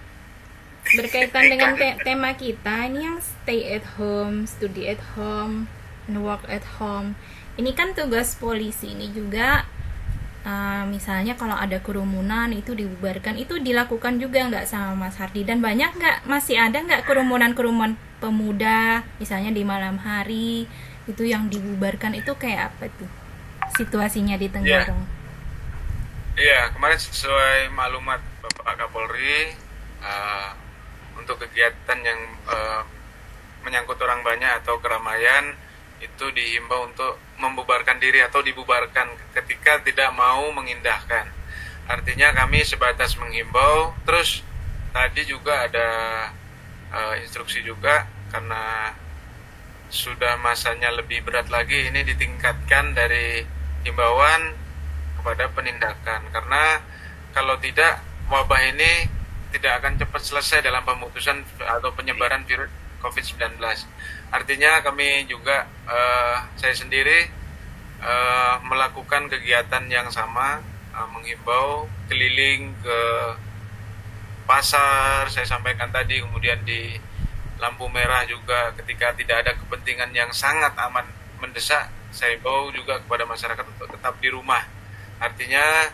Berkaitan dengan tema kita ini yang stay at home, study at home, and work at home. Ini kan tugas polisi ini juga. Misalnya kalau ada kerumunan itu dibubarkan, itu dilakukan juga nggak sama Mas Hardi? Dan banyak nggak, masih ada nggak kerumunan pemuda misalnya di malam hari itu yang dibubarkan, itu kayak apa tuh situasinya di Tenggarong? Iya, kemarin sesuai maklumat Bapak Kapolri, untuk kegiatan yang menyangkut orang banyak atau keramaian itu dihimbau untuk membubarkan diri atau dibubarkan ketika tidak mau mengindahkan. Artinya kami sebatas menghimbau. Terus tadi juga ada instruksi juga, karena sudah masanya lebih berat lagi, ini ditingkatkan dari himbauan kepada penindakan. Karena kalau tidak, wabah ini tidak akan cepat selesai dalam pemutusan atau penyebaran virus COVID-19. Artinya kami juga, saya sendiri melakukan kegiatan yang sama, menghimbau keliling ke pasar, saya sampaikan tadi, kemudian di lampu merah juga ketika tidak ada kepentingan yang sangat amat mendesak, saya himbau juga kepada masyarakat untuk tetap di rumah. Artinya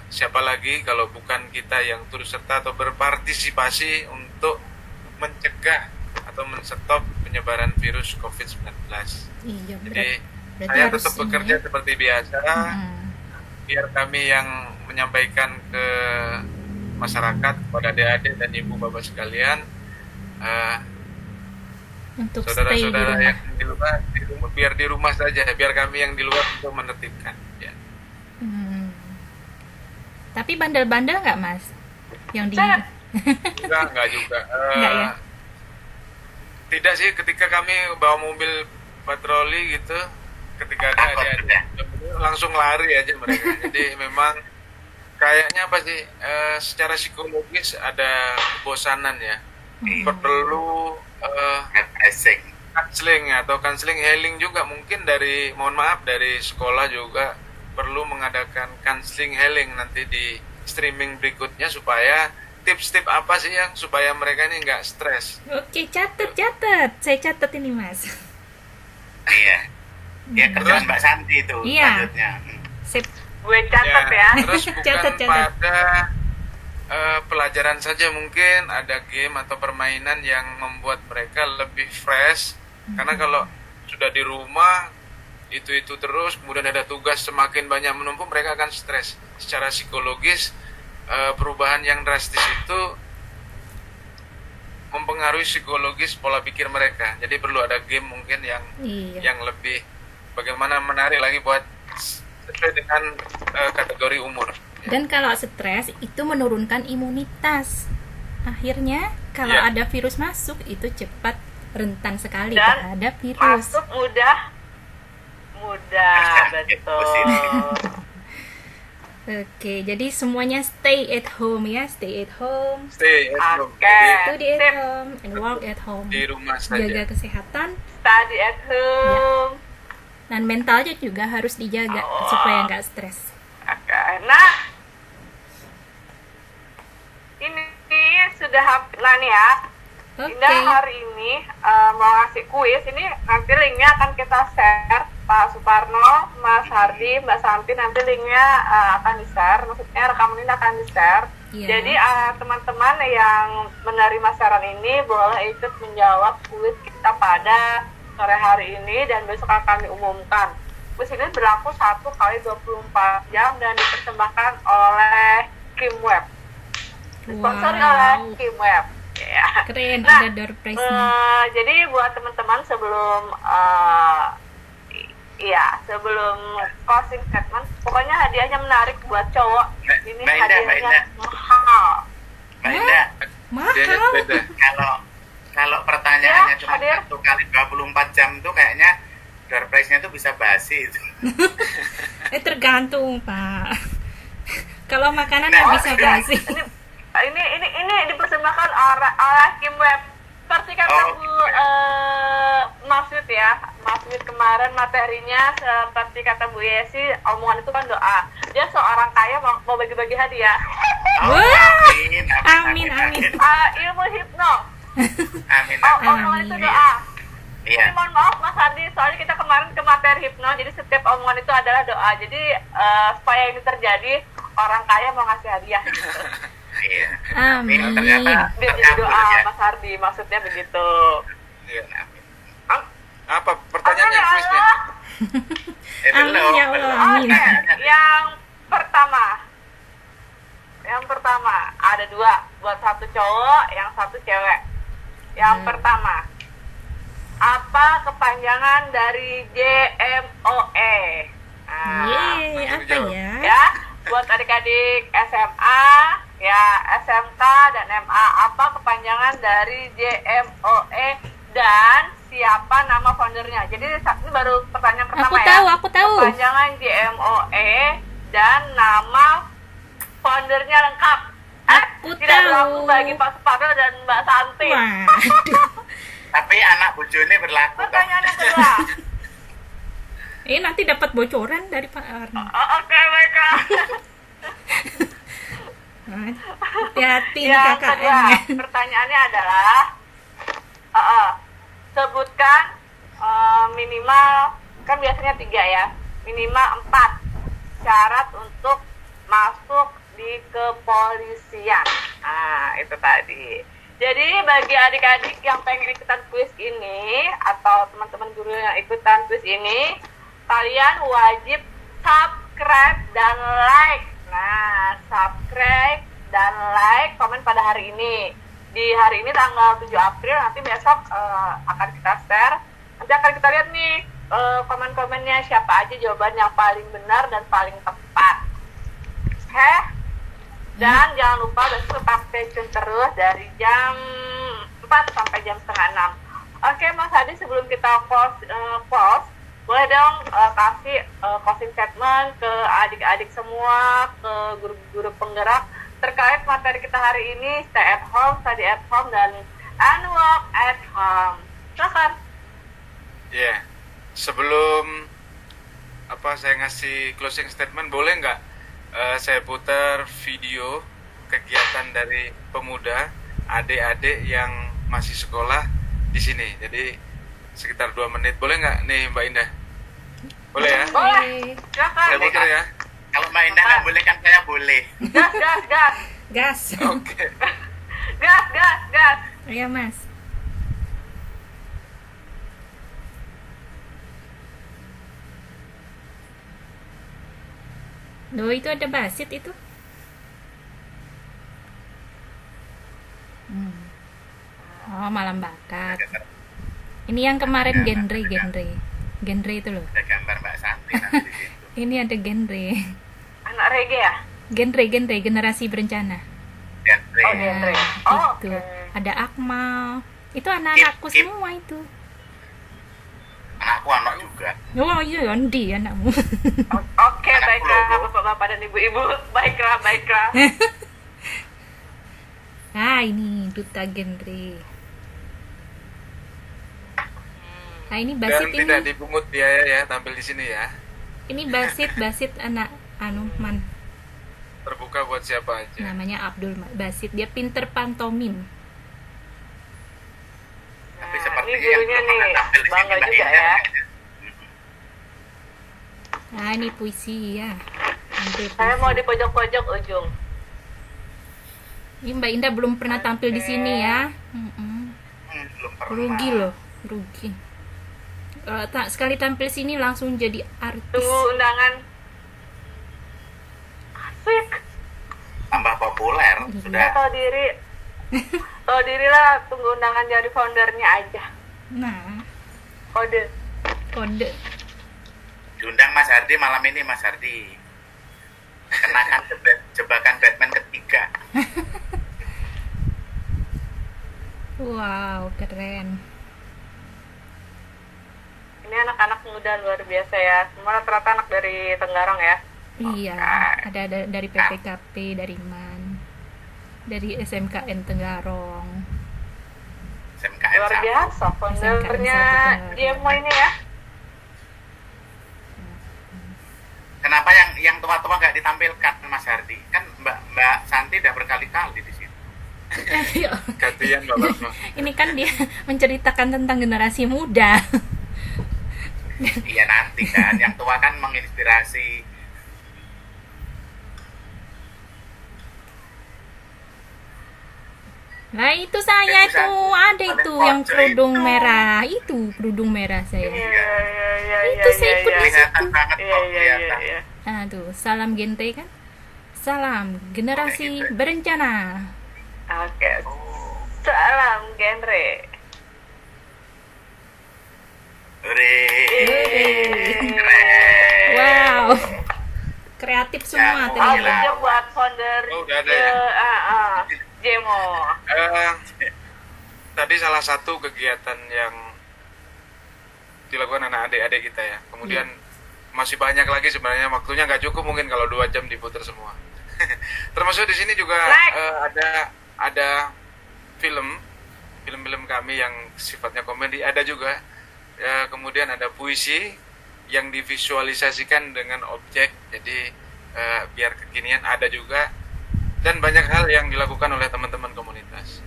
siapa lagi kalau bukan kita yang turut serta atau berpartisipasi untuk mencegah atau menstop penyebaran virus COVID-19. Iya, Jadi berarti saya harus tetap ini bekerja ya. seperti biasa, biar kami yang menyampaikan ke masyarakat, kepada adik-adik dan ibu bapak sekalian, Untuk stay di saudara-saudara rumah. yang di rumah, biar di rumah saja, biar kami yang di luar untuk menertibkan. Ya. Tapi bandel-bandel nggak Mas? Yang di Saya- Enggak juga. Enggak ya? Tidak sih, ketika kami bawa mobil patroli gitu, ketika ada Takut adik-adik langsung lari aja mereka. Jadi memang kayaknya apa sih, secara psikologis ada kebosanan ya. Perlu Refreshing. counseling healing juga, mungkin dari, mohon maaf, dari sekolah juga perlu mengadakan counseling healing nanti di streaming berikutnya, supaya tips-tips apa sih yang supaya mereka ini nggak stres. Oke, catet. Saya catat ini Mas. Iya. Ya kerjaan Terus? Mbak Santi itu Iya. selanjutnya. Sip. Gue catat ya. Terus bukan Catat. pada pelajaran saja, mungkin ada game atau permainan yang membuat mereka lebih fresh. Karena kalau sudah di rumah itu terus, kemudian ada tugas semakin banyak menumpuk, mereka akan stres. Secara psikologis, perubahan yang drastis itu mempengaruhi psikologis pola pikir mereka. Jadi perlu ada game mungkin yang Iya. yang lebih bagaimana menarik lagi buat sesuai dengan kategori umur. Dan kalau stres itu menurunkan imunitas. Akhirnya kalau Iya. ada virus masuk itu cepat rentan sekali Dan terhadap virus. Masuk mudah, betul. Oke, jadi semuanya stay at home ya, stay at home, Stay at home. Oke. Jadi, study at Sip. home, and work at home. di rumah saja. Jaga kesehatan Study at home. dan mentalnya juga harus dijaga supaya nggak stres. Oke, nah ini sudah hampir lah nih ya. Oke. Indah hari ini mau ngasih kuis. Ini nanti linknya akan kita share, Pak Suparno, Mas Hardi, Mbak Santi, nanti linknya akan di-share. Maksudnya rekaman ini akan di-share. Iya. Jadi teman-teman yang menerima saran ini boleh ikut menjawab kuis kita pada sore hari ini dan besok akan diumumkan. Kuis ini berlaku 1 kali 24 jam dan dipersembahkan oleh Kim Web. Disponsori oleh Kim Web. Ya. Keren, Nah, ada door prize-nya. jadi buat teman-teman sebelum sebelum closing statement, pokoknya hadiahnya menarik buat cowok. Ini Mbak Indah, Mbak hadiahnya Indah. mahal. Mbak Indah, Dianya Mahal. beda. kalau pertanyaannya Ya, cuma hadir. 1 kali 24 jam tuh kayaknya door prize-nya tuh bisa basi itu. Tergantung, Pak. Kalau makanan Nah, nggak bisa basi. Ini dipersembahkan oleh Kim Web. Seperti kata Oh. Bu Maksud ya, last minute kemarin materinya seperti kata Bu Yesi, omongan itu kan doa. Dia seorang kaya mau bagi-bagi hadiah. Oh, Wah. amin. Amin. Ilmu hipno. Amin. Omongan itu Amin. doa. Iya. Jadi mohon maaf Mas Adi, soalnya kita kemarin ke materi hipno, jadi setiap omongan itu adalah doa. Jadi supaya ini terjadi, orang kaya mau ngasih hadiah. Iya. Amin. Ternyata Biar jadi terkabul doa, ya. Mas Hardi, maksudnya begitu. Iya, amin. Apa pertanyaannya Amin, ya kuisnya? Allah. Amin, Belum, ya Allah, belum. amin. Oke, yang pertama ada 2, buat satu cowok, yang satu cewek. Yang pertama, apa kepanjangan dari JMOE? Nah, Yeay, apa ya? ya, buat adik-adik SMA, ya SMK dan MA, apa kepanjangan dari JMOE dan siapa nama foundernya? Jadi ini baru pertanyaan pertama Aku tahu. Kepanjangan JMOE dan nama foundernya lengkap. Aku Tidak tahu. berlaku bagi Pak Suparno dan Mbak Santi. Waduh. Tapi anak bojone berlaku. toh. Pertanyaan yang kedua. Nanti dapat bocoran dari Pak Arno. Oke, baiklah. Hati-hati nih Yang kedua, KKN. pertanyaannya adalah sebutkan minimal, kan biasanya 3 ya, minimal 4 syarat untuk masuk di kepolisian. Nah, itu tadi. Jadi bagi adik-adik yang pengen ikutan kuis ini atau teman-teman guru yang ikutan kuis ini, kalian wajib subscribe dan like. Nah, subscribe dan like, komen pada hari ini. Di hari ini tanggal 7 April, nanti besok akan kita share. Nanti akan kita lihat nih komen-komennya siapa aja jawaban yang paling benar dan paling tepat. Oke? Dan jangan lupa besok tetap stay tune terus dari jam 4 sampai jam setengah 6. Oke, Mas Hadi, sebelum kita close, boleh dong kasih closing statement ke adik-adik semua, ke guru-guru penggerak terkait materi kita hari ini, stay at home, study at home, dan work at home. Silakan. Ya, sebelum saya ngasih closing statement, boleh nggak saya putar video kegiatan dari pemuda adik-adik yang masih sekolah di sini. Jadi sekitar 2 menit, boleh nggak nih Mbak Indah? Boleh ya? Boleh. Silakan. Saya putar ya. Kalau Mbak Indah nggak boleh kan saya boleh. Gas. Gas. Oke. Gas. Iya, Mas. Loh, itu ada basit itu. Oh, malam bakat. Ini yang kemarin genre itu loh. Ada gambar Mbak Santi nanti di situ. Ini ada genre. Anak reggae ya? Genre generasi berencana. Genre. Oh, genre. Oh, Itu. oke. Ada Akmal. Itu anak-anakku Kim. semua itu. Anakku anak juga. Oh iya, Yondi anakmu. Oke, Anakku baiklah logo. Bapak-bapak dan Ibu-ibu. Baiklah. Nah, ini duta genre. Nah, ini basit Dan tidak ini. dipungut biaya ya tampil di sini ya. Ini basit anak man. Terbuka buat siapa aja. Namanya Abdul Basit. Dia pinter pantomim. Tapi Nah, sepertinya ini yang gurunya belum pernah nih, tampil di sini bangga Mbak juga Indah. ya. Nah, ini puisi ya. Tampil Saya puisi. mau di pojok-pojok ujung. Ini Mbak Indah belum pernah tampil di sini ya. Belum pernah. Rugi loh, rugi. Tak sekali tampil sini langsung jadi artis. Tunggu undangan. Asik. Tambah populer Iya. sudah. Tahu diri lah, tunggu undangan dari foundernya aja. Nah, Kode. kode. Diundang Mas Hardi malam ini Mas Hardi. Kenakan jebakan Batman ketiga. Wow, keren. Ini anak-anak muda luar biasa ya. Semua rata-rata anak dari Tenggarong ya. Iya, ada dari PPKP, dari MAN, dari SMKN Tenggarong. SMKN Luar 1. biasa foundernya SMKN 1 Jemo ini ya. tua-tua nggak ditampilkan Mas Hardi. Kan Mbak Santi udah berkali-kali di situ. Ayo. Gantian Mbak Retno. Ini kan dia menceritakan tentang generasi muda. Iya nanti kan, yang tua kan menginspirasi. Nah itu saya Itu tuh ada ada itu yang pojok kerudung itu. merah, itu kerudung merah saya. Iya. Itu saya ikut di Kelihatan situ. banget Iya, kok, iya, kelihatan. iya. Nah tuh salam gente kan, salam generasi Gitu. berencana. Oke. Oh, Salam genre. hore. Yeay. Keren. Wow, kreatif semua Ya, Oh, ternyata. kerja buat founder Oh, udah ada ya? Jemo. Tadi salah satu kegiatan yang dilakukan anak adik-adik kita ya. Kemudian masih banyak lagi sebenarnya, waktunya nggak cukup mungkin kalau 2 jam diputar semua. Termasuk di sini juga Next. ada film kami yang sifatnya komedi ada juga. Ya, kemudian ada puisi yang divisualisasikan dengan objek, jadi biar kekinian ada juga, dan banyak hal yang dilakukan oleh teman-teman komunitas.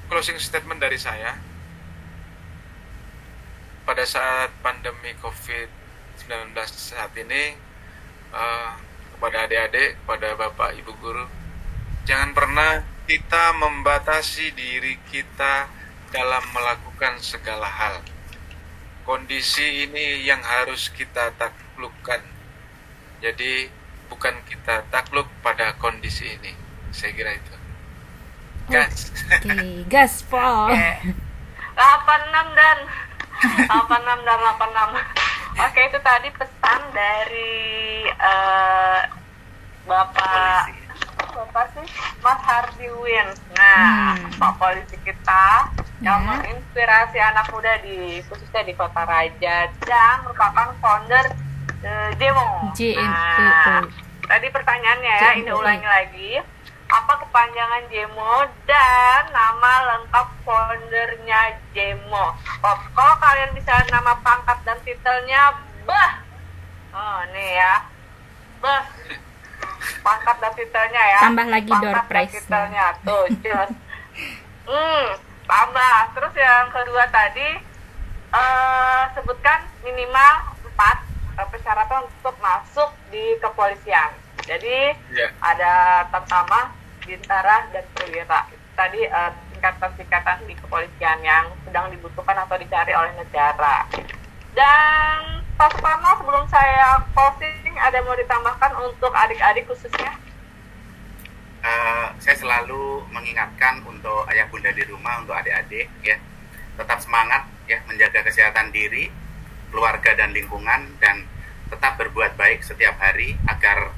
Closing statement dari saya, pada saat pandemi COVID-19 saat ini, kepada adik-adik, kepada bapak ibu guru, jangan pernah kita membatasi diri kita dalam melakukan segala hal. Kondisi ini yang harus kita taklukkan. Jadi bukan kita takluk pada kondisi ini. Saya kira itu. Gas. Oke, gaspol. 86 dan 86. Oke, itu tadi pesan dari Bapak Polisi. Bapak sih Mas Hardi Win. Nah, Pak Polisi kita yang Ya. menginspirasi anak muda khususnya di Kota Raja dan merupakan founder Jemo. JMO. Nah, tadi pertanyaannya ya, ini JMO. ulangi lagi. Apa kepanjangan Jemo dan nama lengkap foundernya Jemo? Kalau kalian bisa nama pangkat dan titelnya, bah. Oh, nih ya. Bah. Pangkat dan titelnya ya. Tambah lagi door Pangkat dan prize-nya. titelnya tuh, jelas. Tambah. Terus yang kedua tadi sebutkan minimal 4 persyaratan untuk masuk di kepolisian. Jadi Ya. ada pertama bintara dan perwira. Tadi tingkatan-tingkatan di kepolisian yang sedang dibutuhkan atau dicari oleh negara. Dan Pak Suparno, sebelum saya closing, ada mau ditambahkan untuk adik-adik khususnya? Saya selalu mengingatkan untuk ayah bunda di rumah, untuk adik-adik ya, tetap semangat ya, menjaga kesehatan diri, keluarga dan lingkungan, dan tetap berbuat baik setiap hari agar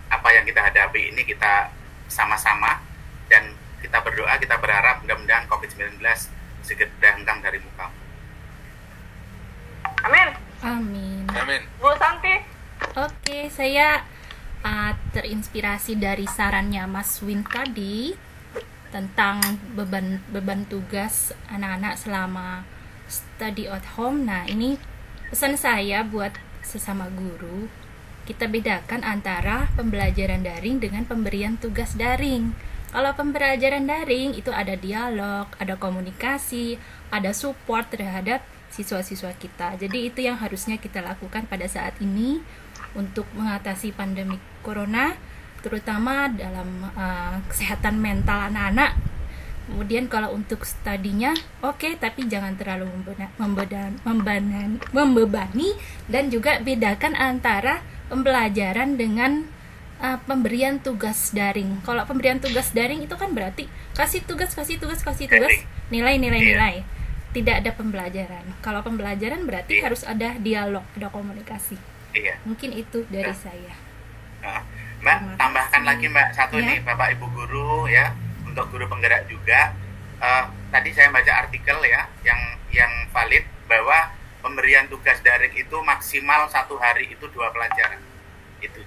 apa yang kita hadapi ini kita sama-sama, dan kita berdoa, kita berharap mudah-mudahan COVID-19 segera hengkang dari muka. Amin. Amin. Amin. Bu Santi? Oke, saya terinspirasi dari sarannya Mas Win tadi tentang beban tugas anak-anak selama study at home. Nah, ini pesan saya buat sesama guru. Kita bedakan antara pembelajaran daring dengan pemberian tugas daring. Kalau pembelajaran daring itu ada dialog, ada komunikasi, ada support terhadap siswa-siswa kita. Jadi itu yang harusnya kita lakukan pada saat ini untuk mengatasi pandemi corona, terutama dalam kesehatan mental anak-anak. Kemudian kalau untuk studinya, oke, tapi jangan terlalu membebani, dan juga bedakan antara pembelajaran dengan pemberian tugas daring. Kalau pemberian tugas daring itu kan berarti kasih tugas, nilai. Tidak ada pembelajaran. Kalau pembelajaran berarti harus ada dialog, ada komunikasi. Iya. Mungkin itu dari saya. Mbak, Terima tambahkan kasih. lagi Mbak satu Ya. nih, Bapak Ibu guru ya, untuk guru penggerak juga. Tadi saya baca artikel ya, yang valid bahwa pemberian tugas daring itu maksimal 1 hari itu 2 pelajaran. Itu,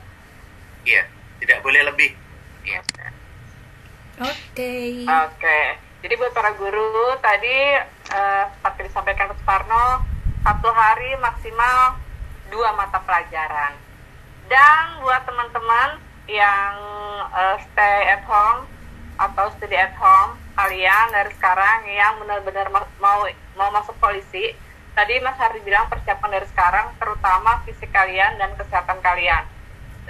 iya, tidak boleh lebih. Iya. Oke. Oke. Jadi buat para guru tadi seperti disampaikan Pak Suparno, 1 hari maksimal 2 mata pelajaran. Dan buat teman-teman yang stay at home atau study at home, kalian dari sekarang yang benar-benar mau masuk polisi, tadi Mas Hardi bilang persiapan dari sekarang, terutama fisik kalian dan kesehatan kalian.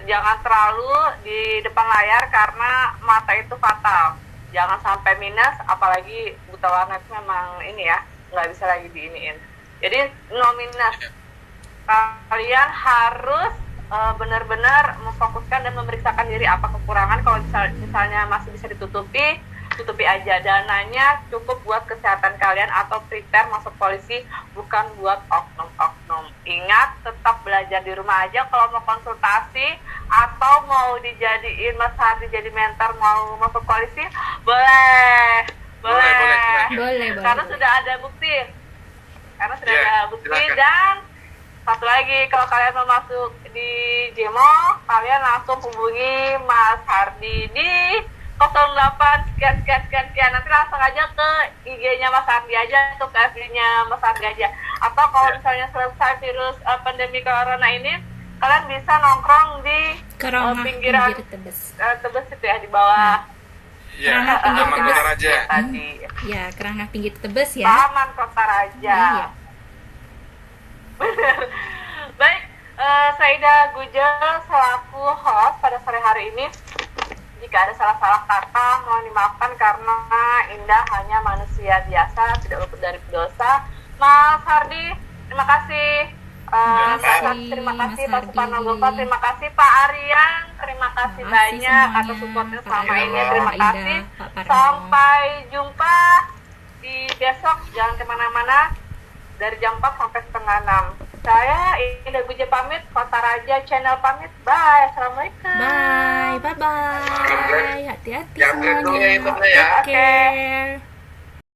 Jangan terlalu di depan layar karena mata itu fatal. Jangan sampai minus, apalagi buta warna itu memang ini ya, nggak bisa lagi diiniin. Jadi no minus. Kalian harus benar-benar memfokuskan dan memeriksakan diri apa kekurangan. Kalau misalnya masih bisa ditutupi aja. Dananya cukup buat kesehatan kalian atau prepare masuk polisi, bukan buat oknum-oknum. Ingat, tetap belajar di rumah aja. Kalau mau konsultasi atau mau dijadiin Mas Hardi jadi mentor mau masuk polisi, boleh. Karena sudah ada bukti. Ada bukti. Silakan. Dan satu lagi, kalau kalian mau masuk di demo, kalian langsung hubungi Mas Hardi di 08 sekian. Nanti langsung aja ke IG-nya Mas Hardi aja, atau ke FB-nya Mas Hardi aja. Atau kalau misalnya selesai virus pandemi corona ini, kalian bisa nongkrong di Kerongah pinggiran pinggir Tebes. Tebes itu ya, di bawah Iya, Kerangka pinggir Taman Tebes. Kota Raja. tadi. Ya, Kerangah pinggir Tebes ya. Taman Kota Raja. Iya. Benar. Baik, Saida Gujel selaku host pada sore hari ini. Jika ada salah-salah kata, mohon dimaafkan karena Indah hanya manusia biasa, tidak luput dari dosa. Mas Hardi, terima kasih. Terima Mbak kasih, Sati, terima kasih Mas Pak Hardi. Suparnogoko, terima kasih Pak Aryan, terima kasih Terima kasih banyak semuanya, atas supportnya Pak selama Aryan, ini. Pak Terima Indah, kasih. Pak Parno. Sampai jumpa di besok. Jangan kemana-mana. Dari jam 4 sampai setengah 6. Saya Indah Gujel pamit, Kota Raja Channel pamit. Bye. Assalamualaikum. Bye. Hati-hati Yang dulu ya, semuanya. itu ya. Take care.